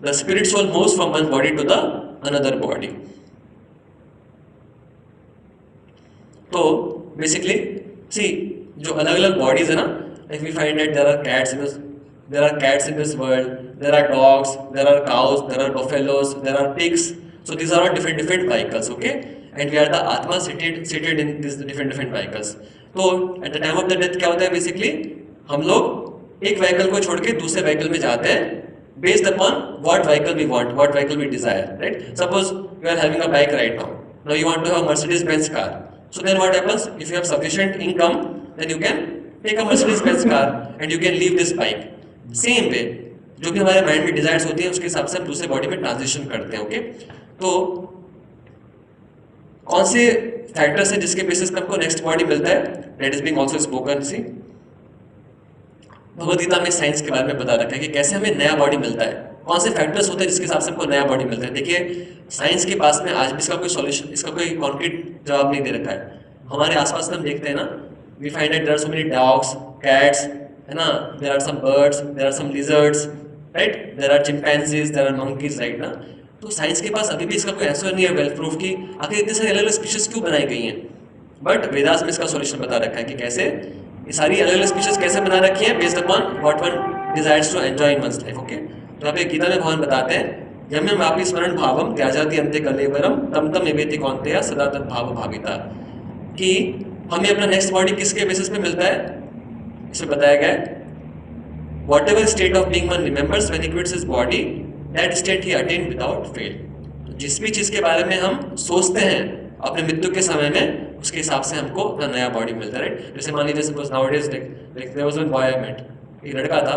the spirit soul moves from one body to the another body. तो basically see जो अलग अलग bodies है ना, like we find that there are cats in this world, there are dogs, there are cows, there are buffaloes, there are pigs. So these are all different vehicles, okay? And we are the Atma seated in these different vehicles. तो at the time of the death क्या होता है basically, हम लोग एक vehicle को छोड़ के दूसरे vehicle में जाते हैं based upon what vehicle we want, what vehicle we desire, right? Suppose you are having a bike right now. Now you want to have a Mercedes-Benz car. So then what happens? If you have sufficient income, then you can take a Mercedes-Benz car and you can leave this bike. Same way, जो भी हमारे mind में desires होती हैं उसके हिसाब से हम दूसरे बॉडी में ट्रांजिशन करते हैं, ओके? तो कौन से फैक्टर्स है जिसके बेसिस पे हमको नेक्स्ट बॉडी मिलता है, that is being also spoken. See Bhagavad Gita में साइंस के बारे में बता रखा है कि कैसे हमें नया बॉडी मिलता है, कौन से फैक्टर्स होते हैं जिसके हिसाब से हमको नया बॉडी मिलता है। देखिए साइंस के पास में आज भी इसका कोई सॉल्यूशन, इसका कोई कॉन्क्रीट जवाब नहीं दे रखा है। हमारे आसपास में हम देखते हैं ना, we find that there are so many dogs, cats, है ना, there are some birds, there are some lizards, right, there are chimpanzees, there are monkeys, right ना। तो साइंस के पास अभी भी इसका कोई आंसर नहीं है वेल प्रूफ की आखिर इतनी सारी अलग अलग स्पीशीज क्यों बनाई गई हैं। बट वेदास में इसका सॉल्यूशन बता रखा है कि कैसे ये सारी अलग अलग स्पीशीज कैसे बना रखी है, based upon what one desires to enjoy in one's life. Okay, तो यहाँ पे गीता में भगवान बताते हैं, यम्यम वापि स्मरण भावम त्याजाति अंते कलेवरम तम तम एवेति कौन्तेय सदा तत् भाव भाविता, कि हमें अपना नेक्स्ट बॉडी किसके बेसिस पे मिलता है। इसे बताया गया है whatever state of being one remembers when he quits his body, that state he attained without fail। तो जिस भी चीज के बारे में हम सोचते हैं अपने मृत्यु के समय में, उसके हिसाब से हमको अपना नया बॉडी मिलता है, राइट। जैसे मान लीजिए suppose nowadays like there was one boy I met, एक लड़का था,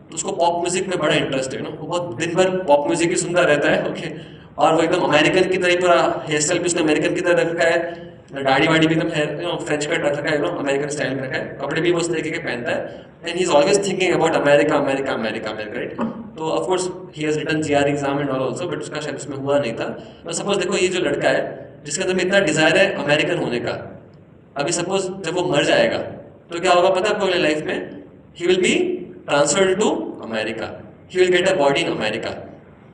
तो उसको पॉप म्यूजिक में बड़ा इंटरेस्ट है ना, वो बहुत दिन भर पॉप म्यूजिक ही सुनता रहता है। ओके, और वो एकदम अमेरिकन की तरह, पूरा हेयर स्टाइल भी उसने अमेरिकन की तरह रखा है, दाढ़ी वाड़ी भी एकदम फ्रेंच कट रखा है, अमेरिकन स्टाइल में रखा है, कपड़े भी वो उस तरीके के पहनता है, and he is always thinking about America America America America, right. तो of course he has written GRE exam and all also, but उसका शायद उसमें हुआ नहीं था। तो सपोज देखो ये जो लड़का है जिसके अंदर में इतना डिजायर है अमेरिकन होने का, अभी सपोज जब वो मर जाएगा तो क्या होगा पता है आपको अपने लाइफ में, he will be transferred to America, he will get a body in America.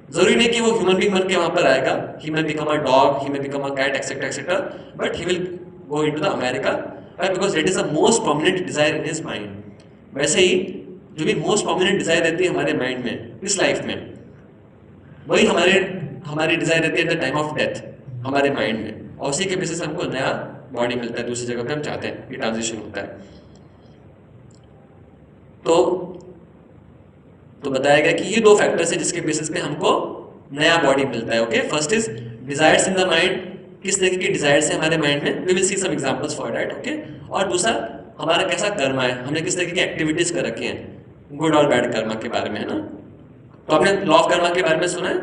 जरूरी नहीं कि वो ह्यूमन बीइंग बन के वहां पर आएगा, he may become a dog, he may become a cat etcetera etcetera, but he will go into the America, because that is the most prominent desire in his mind. वैसे ही जो भी most prominent Dzire रहती है हमारे mind में इस life में, वही हमारी डिजायर रहती है eight the time of death हमारे माइंड में, और उसी के बेसिस हमको नया बॉडी मिलता है, दूसरी जगह पे हम चाहते हैं, ये ट्रांजिशन होता है। तो बताया गया कि ये दो फैक्टर्स है जिसके बेसिस पे हमको नया बॉडी मिलता है। Okay, first is desires in the mind, किस तरह की डिजायर्स है हमारे माइंड में, we will see some examples for that. Okay, और दूसरा हमारा कैसा कर्मा है, हमने किस तरह की एक्टिविटीज कर रखी हैं, गुड और बैड कर्मा के बारे में, है ना। तो आपने लॉ ऑफ कर्मा के बारे में सुना है,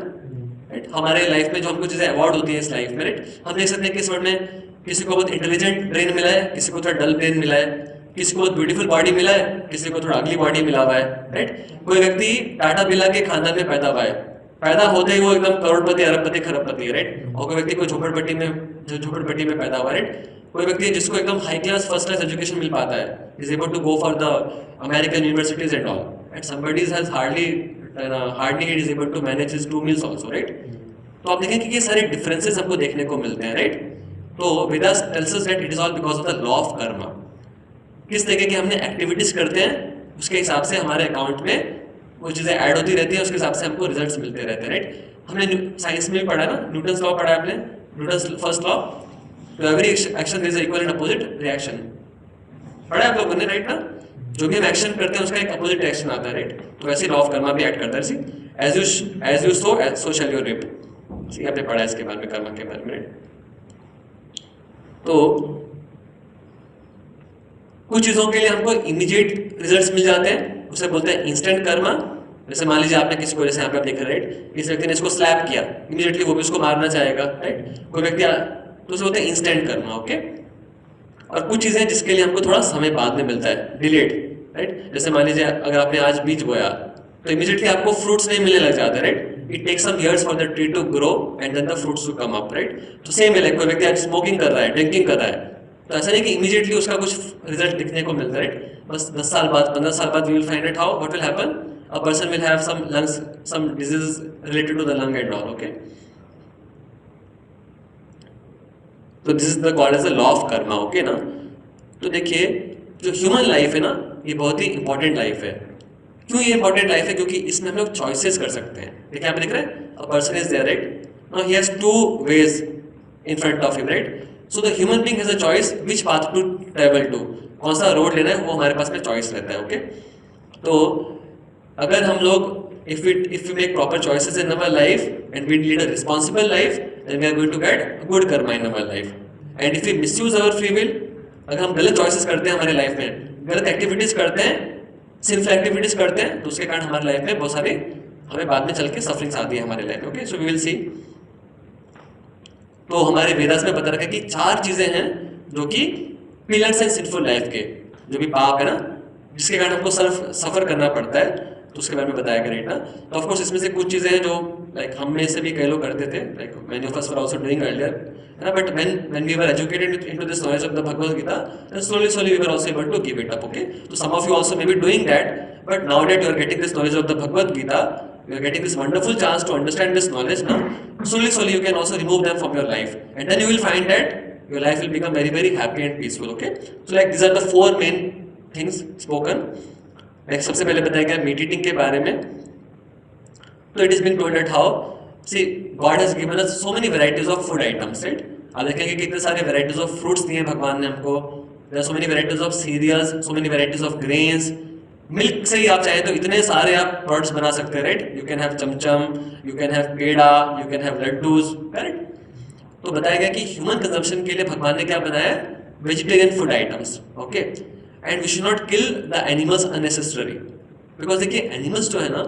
राइट। हमारे लाइफ में जो हमको चीजें अवॉर्ड होती है इस लाइफ में, राइट, हम देख सकते हैं कि इस वर्ड में किसी को बहुत इंटेलिजेंट ब्रेन मिला है, किसी को थोड़ा डल ब्रेन मिला है, किसी को बहुत ब्यूटीफुल बॉडी मिला है, किसी को थोड़ा अगली बॉडी मिला हुआ है, राइट। कोई व्यक्ति टाटा बिरला के खानदान में पैदा हुआ है, पैदा होते ही वो एकदम करोड़पति अरबपति खरबपति है, राइट। और कोई व्यक्ति को झोपड़पट्टी में पैदा हुआ है, राइट। कोई व्यक्ति जिसको एकदम high class first class education मिल पाता है, is able to go for the American universities and all, and somebody has hardly is able to manage his 2 meals also, right. तो आप देखें कि ये सारे डिफरेंसेस हमको देखने को मिलते हैं, राइट। तो Vedas tells us that it is all because of the law of Karma. किस तरीके की हमने एक्टिविटीज करते हैं उसके हिसाब से हमारे अकाउंट में वो चीजें ऐड होती रहती है, उसके हिसाब से हमको रिजल्ट्स मिलते रहते हैं, राइट। हमने साइंस में भी पढ़ा ना, न्यूटन्स लॉ पढ़ा है आपने, Newton's first law, to every action there is equal and opposite reaction, पढ़ा है आप लोगों ने, राइट ना। जो भी हम एक्शन करते हैं उसका एक अपोजिट रिएक्शन आता है, राइट। तो वैसे लॉ ऑफ कर्मा भी ऐड करता है, as you sow shall you reap. आपने पढ़ा है इसके बारे में, कर्मा के बारे में। तो कुछ चीजों के लिए हमको इमीडिएट रिजल्ट्स मिल जाते हैं, उसे बोलते हैं इंस्टेंट कर्मा। जैसे मान लीजिए आपने किसी को, जैसे यहाँ पे आप देख रहे हैं, राइट, इस व्यक्ति ने इसको स्लैप किया, इमीडिएटली वो भी उसको मारना चाहेगा, राइट। कोई व्यक्ति, तो उसे बोलते हैं इंस्टेंट कर्मा। ओके, और कुछ चीजें जिसके लिए हमको थोड़ा समय बाद में मिलता है, डिलेड, राइट। जैसे मान लीजिए अगर आपने आज बीज बोया तो इमीडिएटली आपको फ्रूट्स नहीं मिलने लग जाते, right. It takes some years for the tree to grow and then the fruits to come up, right. तो सेम है, लाइक कोई व्यक्ति आज स्मोकिंग कर रहा है, ड्रिंकिंग कर रहा है, तो ऐसा नहीं कि इमीडिएटली उसका कुछ रिजल्ट दिखने को मिलता है, राइट। बस 10 साल बाद 15 साल बाद we will find out how what will happen, a person will have some lungs, some diseases related to the lung and all. Okay, तो this is the called as the law of karma. Okay ना। तो देखिए जो human life है ना, ये बहुत ही important life है। क्यों ये इंपॉर्टेंट लाइफ है? क्योंकि इसमें हम लोग चॉइसेस कर सकते हैं। देखिए आप देख रहे हैं, a person is there, right, now he has 2 ways in front of him, right? So the human being has a choice which path to travel to, कौन सा रोड लेना है वो हमारे पास में चॉइस रहता है। ओके, तो अगर हम लोग if we make proper choices in our life and we lead a responsible life, then we are going to get good karma in our life. And if we misuse our free will, अगर हम गलत choices करते हैं हमारे life में, गलत activities करते हैं, सिंफुल एक्टिविटीज करते हैं, तो उसके कारण हमारे लाइफ में बहुत सारी हमें बाद में चल के सफरिंग्स आती है हमारे लाइफ में। Okay, so we will see. तो हमारे वेदास में बता रखा है कि 4 चीजें हैं जो कि पिलर्स हैं सिंफुल लाइफ के, जो भी पाप है ना, जिसके कारण हमको सफर करना पड़ता है, तो उसके बारे में बताया गया राइट ना। तो ऑफ कोर्स इसमें से कुछ चीजें हैं जो लाइक हम में से भी कई लोग करते थे, like many of us were also doing earlier, है ना, but when we were educated into this knowledge of the Bhagavad Gita, then slowly we were also able to give it up, okay? So some of you also may be doing that, but now that you are getting this knowledge of the Bhagavad Gita, you are getting this wonderful chance to understand this knowledge now, slowly you can also remove them from your life, and then you will find that your life will become very happy and peaceful, okay? So like these are the 4 main things spoken. Like सबसे पहले बताया गया meat eating के बारे में, तो it is been told that how see God has given us so many varieties of food items, right? आप देखेंगे कि कितने सारे वैरायटीज ऑफ फ्रूट्स दिए हैं भगवान ने हमको, there are so many varieties of cereals, so many varieties of grains, milk से ही आप चाहें तो इतने सारे आप प्रोडक्ट्स बना सकते हैं, right? You can have chamcham, you can have peda, you can have laddoos, correct? तो बताया गया कि ह्यूमन कंजम्पशन के लिए भगवान ने क्या बनाया है? Vegetarian food items, okay? And we should not kill the animals unnecessary, because देखिए एनिमल्स जो है ना,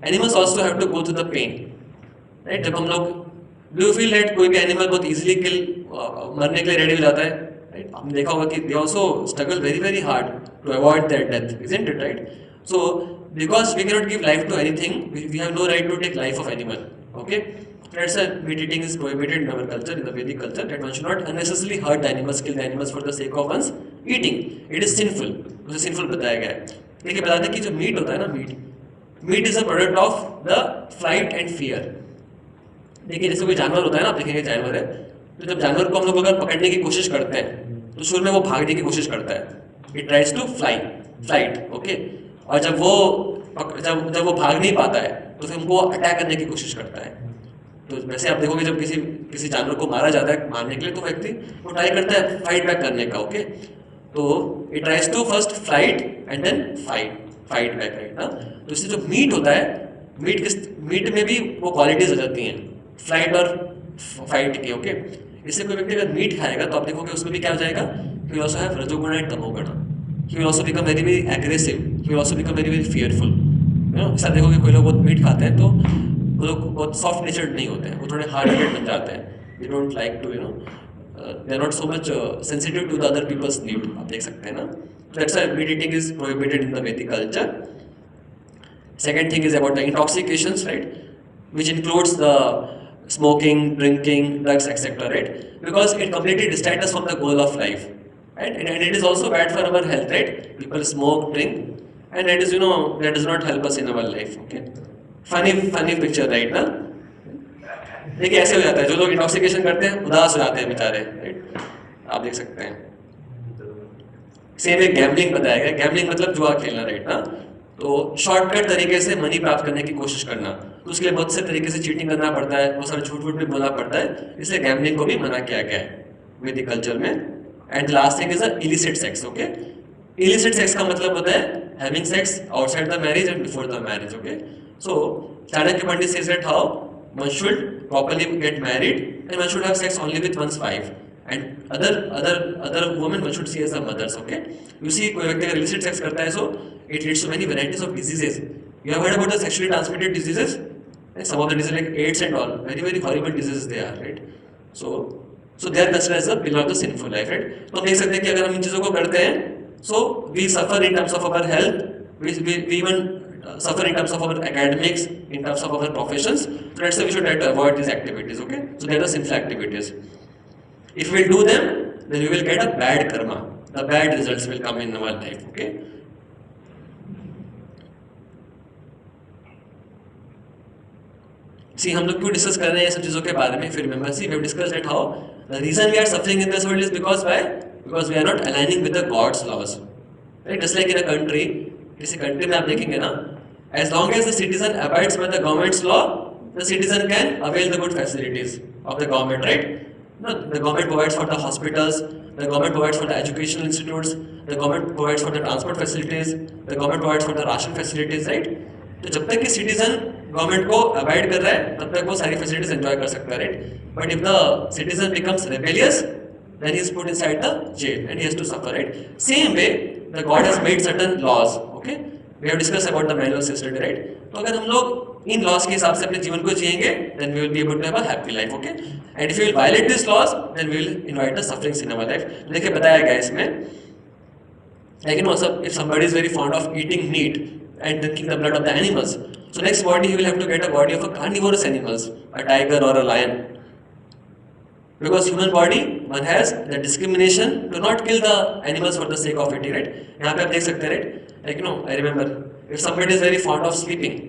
animals also have to go through the pain, right? जब हम लोग डू यू फील दैट कोई भी एनिमल बहुत इजीली मरने के लिए रेडी हो जाता है, राइट? आपने देखा होगा कि they also struggle very hard to avoid their death, isn't it, right? So because we can not give life to anything, we have no right to take life of animal, okay? That's why meat eating is prohibited in our culture, in the Vedic culture, that one should not unnecessarily hurt the animals, kill the animals for the sake of one's eating. It is sinful. उसे sinful बताया गया है। देखिए बताते हैं कि जो meet होता है ना, meat is a product of the flight and fear. देखिए जैसे कोई जानवर होता है ना, आप देखेंगे जानवर है, तो जब जानवर को हम लोग अगर पकड़ने की कोशिश करते हैं तो शुरू में वो भागने की कोशिश करता है, it tries to flight, okay? और जब वो भाग नहीं पाता है तो फिर हमको अटैक करने की कोशिश करता है। तो वैसे आप देखोगे जब किसी जानवर को मारा जाता है मारने के लिए, तो व्यक्ति वो ट्राई करता है फाइट बैक करने का, ओके? तो it tries to first flight and then fight back, right ना? तो इससे जो मीट होता है, मीट में भी वो क्वालिटीज हो जाती हैं फ्लाइट और फाइट की, ओके? इससे कोई व्यक्ति अगर मीट खाएगा तो आप देखोगे उसमें भी क्या हो जाएगा, ही विल आल्सो हैव रजोगुण एंड तमोगुण, he will also become very aggressive, he will also become very fearful, you know? ऐसा देखोगे कोई लोग बहुत मीट खाते हैं तो वो लोग बहुत सॉफ्ट नेचर्ड नहीं होते हैं, वो थोड़े हार्ड हार्टेड बन जाते हैं, they don't like to, you know, they are not so much sensitive to the other peoples need, आप देख सकते हैं ना? That's why meat eating is prohibited in the Vedic culture. Second thing is about the intoxications, right? Which includes the smoking, drinking, drugs, etc., right? Because it completely distracts us from the goal of life, right? And it is also bad for our health, right? People smoke, drink, and that is, you know, that does not help us in our life, okay? Funny picture, right? ना? देखिए ऐसे हो जाता है, जो लोग intoxication करते हैं उदास हो जाते हैं बेचारे, राइट? आप देख सकते हैं। सेम एक गैम्बलिंग बताया गया, गैम्बलिंग मतलब जुआ खेलना, राइट ना? तो शॉर्टकट तरीके से मनी प्राप्त करने की कोशिश करना, तो उसके लिए बहुत से तरीके से चीटिंग करना पड़ता है, बहुत सारे झूठ भी बोलना पड़ता है, इसलिए गैम्बलिंग को भी मना किया गया है वैदिक कल्चर में। And last thing is the illicit sex, okay? Illicit sex का मतलब होता है having sex outside the marriage and before the marriage, okay? So Chanakya Pandit says that how one should properly get married and one should have sex only with one's wife, and other women one should see as the mothers, okay? You see कोई व्यक्ति अगर illicit sex करता है, so it leads to many varieties of diseases. You have heard about the sexually transmitted diseases? Like some of the diseases like AIDS and all, very horrible diseases they are, right? So they are considered as a pillar of the sinful life, right? तो हम देख सकते हैं कि अगर हम इन चीजों को करते हैं, so we suffer in terms of our health, we even suffer in terms of our academics, in terms of our professions. So that's why we should try to avoid these activities, okay? So they are the sinful activities. If we do them, then we will get a bad karma. The bad results will come in our life, okay? See, हम लोग क्यों discuss कर रहे हैं ये सब चीजों के बारे में? फिर remember, see, we have discussed that how the reason we are suffering in this world is because why? Because we are not aligning with the God's laws, right? Just like in a country, किसी country में आप देखेंगे ना, as long as the citizen abides by the government's law, the citizen can avail the good facilities of the government, right? No, the government provides for the hospitals, the government provides for the educational institutes, the government provides for the transport facilities, the government provides for the ration facilities, right? तो जब तक कि citizen government को avoid कर रहा है तब तक वो सारी फैसिलिटीज एंजॉय कर सकता है, right? But if the citizen becomes rebellious, then he is put inside the jail and he has to suffer, right? Same way, the God has made certain laws, okay? We have discuss about the manual system, right? तो अगर हम लोग in laws के हिसाब से अपने जीवन को जिएंगे, then we will be able to have a happy life, okay? And if you will violate this laws, then we will invite the sufferings in our life. देखिए बताया गया इसमें, like you know, if somebody is very fond of eating meat and drinking the blood of the animals, so next body he will have to get a body of a carnivorous animals, a tiger or a lion. Because human body, one has the discrimination to not kill the animals for the sake of eating, right? यहाँ पे आप देख सकते हैं, right? Like you know, I remember if somebody is very fond of sleeping,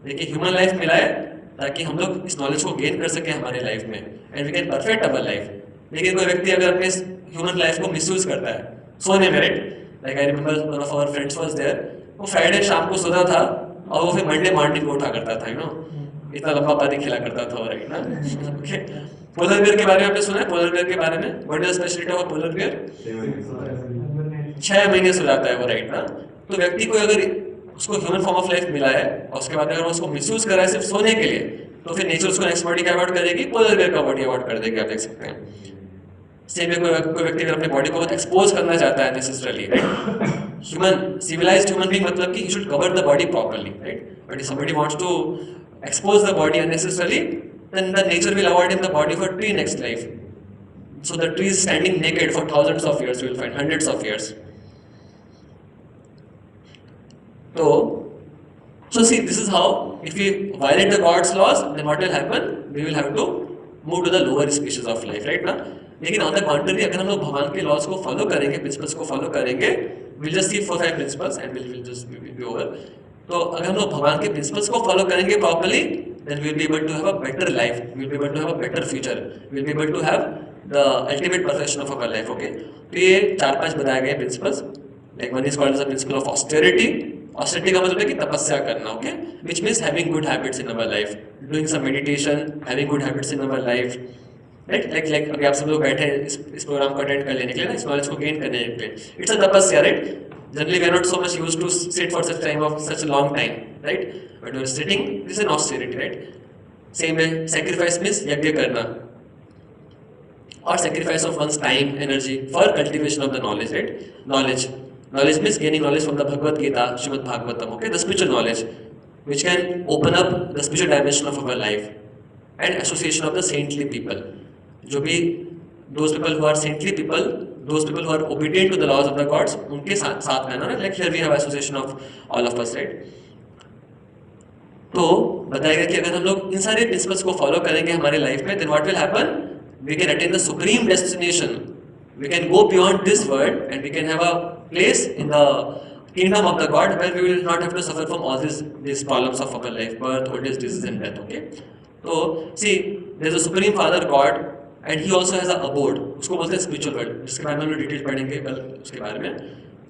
देखिए human life मिला है ताकि हम लोग इस knowledge को gain कर सकें हमारे life में, and we can perfect our life. लेकिन कोई व्यक्ति अगर अपने human life को misuse करता है सोने में, right? Like I remember one of our friends was there, वो फ्राइडे शाम को सोता था और वो फिर मंडे मॉर्निंग को उठा करता था, you know, इतना लंबा पानी खिला करता था, राइट ना? ओके. पोलर बियर के बारे में आपने सुना है? पोलर बियर के बारे में what is the speciality of polar bear? 6 महीने सो जाता है वो, राइट ना? तो व्यक्ति को अगर उसको ह्यूमन फॉर्म ऑफ लाइफ मिला है और उसके बाद अगर उसको मिसयूज करा है सिर्फ सोने के लिए, तो फिर नेचर उसको नेक्स्ट बॉडी का अवॉर्ड करेगी, पोलर बियर का बॉडी अवॉर्ड कर देगी, आप देख सकते हैं. सेम वे कोई व्यक्ति अगर अपने बॉडी को एक्सपोज करना चाहता है necessarily, right? Human civilized human being मतलब कि he should cover the body properly, right? But if somebody wants to expose the body unnecessarily, then the nature will award him the body for tree next life. So the tree is standing naked for thousands of years, you will find hundreds of years. So see, this is how if we violate the God's laws, then what will happen? We will have to move to the lower species of life, right ना? लेकिन on the contrary, अगर हम लोग भगवान के laws को follow करेंगे, principles को follow करेंगे, we'll just see 4-5 principles and we'll just be over. तो अगर हम लोग भगवान के प्रिंसिपल्स को फॉलो करेंगे properly, then we will be able to have a better life, we will be able to have a better future, we will be able to have the ultimate perfection of our life, okay? तो ये 4-5 बताए गए principles. Like one is called as the principle of austerity. Austerity का मतलब है कि तपस्या करना, okay? Which means having good habits in our life, doing some meditation, having good habits in our life, right? Like अभी आप सब लोग बैठे हैं इस प्रोग्राम को अटेंड कर लेने के लिए ना, इस नॉलेज को गेन करने के लिए. इट्स अ तपस्या, right? Generally, we are not so much used to sit for such a long time, right? But we are sitting. This is an austerity, right? Same way, sacrifice means यज्ञ करना, or sacrifice of one's time, energy for cultivation of the knowledge, right? Knowledge means gaining knowledge from the Bhagavad Gita, Srimad Bhagavatam, okay? The spiritual knowledge, which can open up the spiritual dimension of our life, and association of the saintly people. जो भी those people who are saintly people, those people who are obedient to the laws of the gods, उनके साथ रहना ना. Like here we have association of all of us, right? तो बताएगा कि अगर हम लोग इन सारे प्रिंसिपल्स को फॉलो करेंगे हमारे लाइफ में, then what will happen? We can attain the supreme destination. We can go beyond this world and we can have a place in the kingdom of the God where we will not have to suffer from all these problems of our life, birth, old age, disease and death, okay? तो see, there is a supreme father God and he also has a abode, उसको बोलते हैं spiritual world, जिसके बारे में हम लोग detail पढ़ेंगे कल उसके बारे में.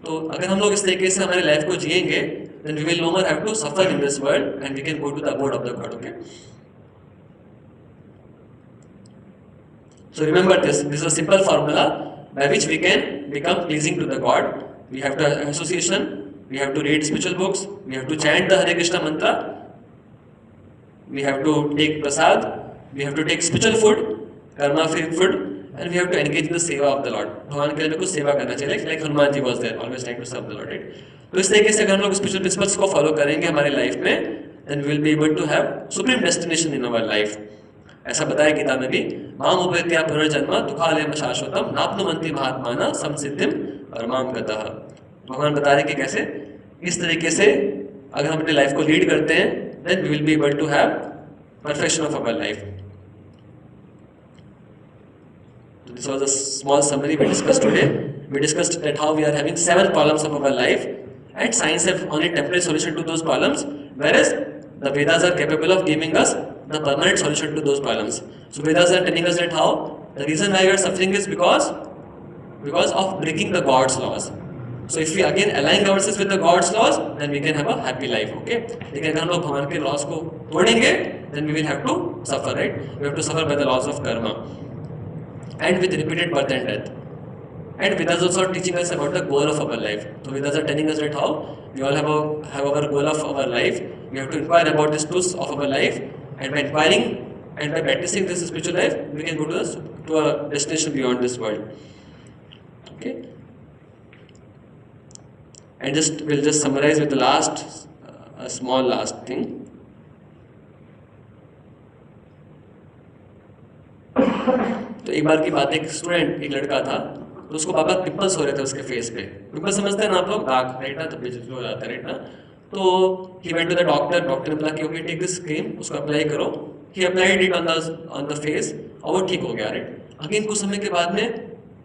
तो अगर हम लोग इस तरीके से हमारे लाइफ को जिएंगे, then we will no more have to suffer in this world and we can go to the abode of the God, okay? So remember this is a simple formula by which we can become pleasing to the God. We have to have association, we have to read spiritual books, we have to chant the Hare Krishna mantra, we have to take prasad, we have to take spiritual food, karma free food, and we have to engage in the seva of the lord. भगवान के लिए कुछ सेवा करना चाहिए, like Hanuman ji was there always trying to serve the lord, right? तो इस तरीके से अगर हम लोग स्पिरिचुअल प्रिंसिपल्स को फॉलो करेंगे हमारे लाइफ में, then we will be able to have supreme destination in our life. ऐसा बताया गीता में भी, माम उपेत्या पुनर्जन्म दुखालयम शाश्वतम नाप्नुवन्ति महात्मानः संसिद्धिम परमाम गतः. भगवान बता रहे कि कैसे इस तरीके से अगर हम अपनी लाइफ को लीड करते हैं, then we will be able to have perfection of our life. This was a small summary we discussed today. We discussed that how we are having 7 problems of our life, and science have only temporary solution to those problems, whereas the Vedas are capable of giving us the permanent solution to those problems. So Vedas are telling us that how the reason why we are suffering is because of breaking the God's laws. So if we again align ourselves with the God's laws, then we can have a happy life, okay? लेकिन अगर हम लोग भगवान के laws को तोड़ेंगे, then we will have to suffer, right? We have to suffer by the laws of karma. And with repeated birth and death. And Vedas also are teaching us about the goal of our life. So Vedas are telling us that how we all have our goal of our life. We have to inquire about this truth of our life, and by inquiring and by practicing this spiritual life, we can go to a destination beyond this world. Okay. and we'll just summarize with the last a small last thing. तो एक बार की बात, एक student, एक लड़का था, तो उसको पापा पिंपल्स हो रहे थे उसके फेस पे. पिंपल्स समझते हैं ना आप लोग, दाग, राइट ना, तो बेसिकली हो जाता है, राइट ना. तो he went to the doctor. Doctor ने बोला कि ओके टेक दिस क्रीम, उसको अप्लाई करो. He applied it on the face और वो ठीक हो गया, राइट. अगेन कुछ समय के बाद में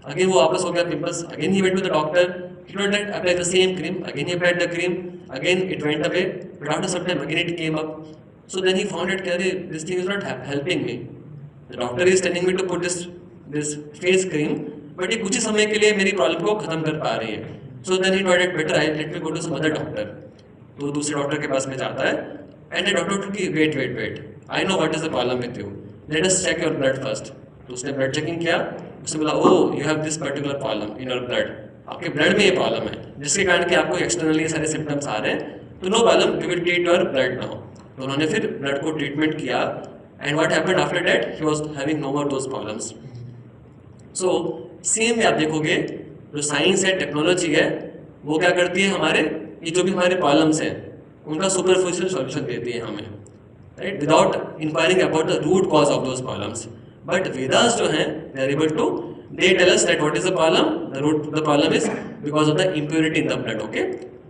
अगेन वो वापस हो गया pimples. Again he went to the doctor. He told that apply the same cream. Again he applied the cream. Again it went away. But after some time again it came up. So then he found that this thing is not helping me. The doctor is telling me to put this face cream, but ये कुछ ही समय के लिए मेरी problem को खत्म कर पा रही है. So then he thought it better let me go to some other doctor. तो दूसरे डॉक्टर के पास में जाता है. And the doctor told कि wait. I know what is the problem with you. Let us check your blood first. तो उसने blood checking किया. उसने बोला oh you have this particular problem in your blood. आपके ब्लड में ये problem है, जिसके कारण कि आपको एक्सटर्नली ये सारे सिम्टम्स आ रहे हैं. तो no problem, we will treat your blood now. तो उन्होंने फिर ब्लड को ट्रीटमेंट किया. And what happened after that, he was having no more those problems. So same आप देखोगे, जो साइंस है, टेक्नोलॉजी है, वो क्या करती है, हमारे ये जो भी हमारे प्रॉब्लम्स हैं उनका सुपरफिशियल सॉल्यूशन देती है हमें, right, without inquiring about the root cause of those problems. But Vedas जो हैं, they are able to they tell us that what is the problem, the root of the problem is because of the impurity in the blood. Okay,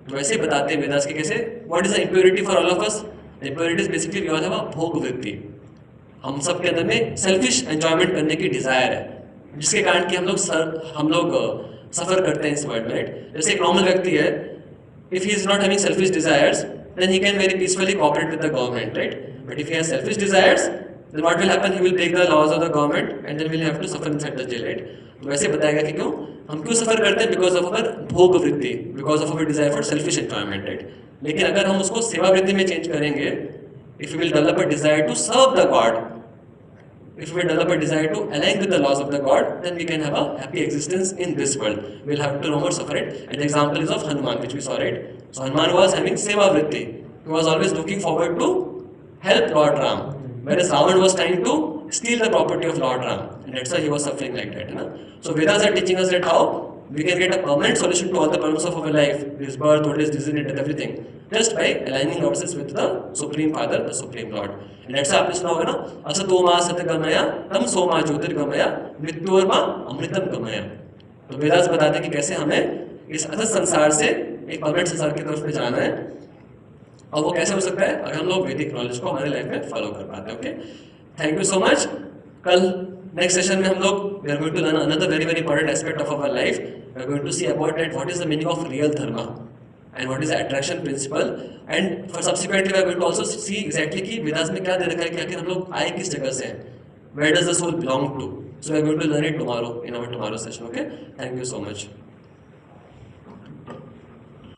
तो वैसे ही बताते हैं वेदास के कैसे. what is the impurity for all of us? The impurity is basically we all have a भोग वृत्ति. हम सब के अंदर में सेल्फिश एंजॉयमेंट करने की डिजायर है, जिसके कारण कि हम लोग सफर करते हैं इस वर्ल्ड में. जैसे एक नॉर्मल व्यक्ति है, if he is not having selfish desires, then he can very peacefully cooperate with the government, right? But if he has selfish desires, then what will happen? He will break the laws of the government and then we'll have to suffer inside the jail, right? तो वैसे बताएगा कि हम क्यों सफर करते हैं, because of our bhog vritti, because of our desire for selfish enjoyment, right. लेकिन अगर हम उसको सेवा वृत्ति में चेंज करेंगे, if you will develop a desire to serve the God, if we develop a desire to align with the laws of the God, then we can have a happy existence in this world. We'll have to no more suffer it. And the example is of Hanuman, which we saw, right? So Hanuman was having seva vritti. He was always looking forward to help Lord Ram, whereas Ravan was trying to steal the property of Lord Ram, and that's why he was suffering like that. So Vedas are teaching us that how we can get a permanent solution to all the problems of our life, this birth, old age, disease, death, everything, just by aligning ourselves with the Supreme Father, the Supreme Lord. And that's why आपने सुना होगा ना, असतो मा सतगमया तम सोमा ज्योतिर्गमया मृत्योर्मा अमृतम गमया. तो वेदास बताते हैं कि कैसे हमें इस असत संसार से एक परमानेंट संसार की तरफ में जाना है, और वो कैसे हो सकता है अगर हम लोग वैदिक नॉलेज को हमारे लाइफ में फॉलो कर पाते हैं. Okay, thank you so much. कल नेक्स्ट सेशन में हम लोग we are going to learn another very very important aspect of our life. We are going to see about that what is the meaning of real dharma and what is the attraction principle, and for subsequently we are going to also see exactly कि वेदास में क्या दे रखा है कि आखिर हम लोग आए किस जगह से हैं, where does the soul belong to. So we are going to learn it tomorrow in our tomorrow session. Okay, thank you so much.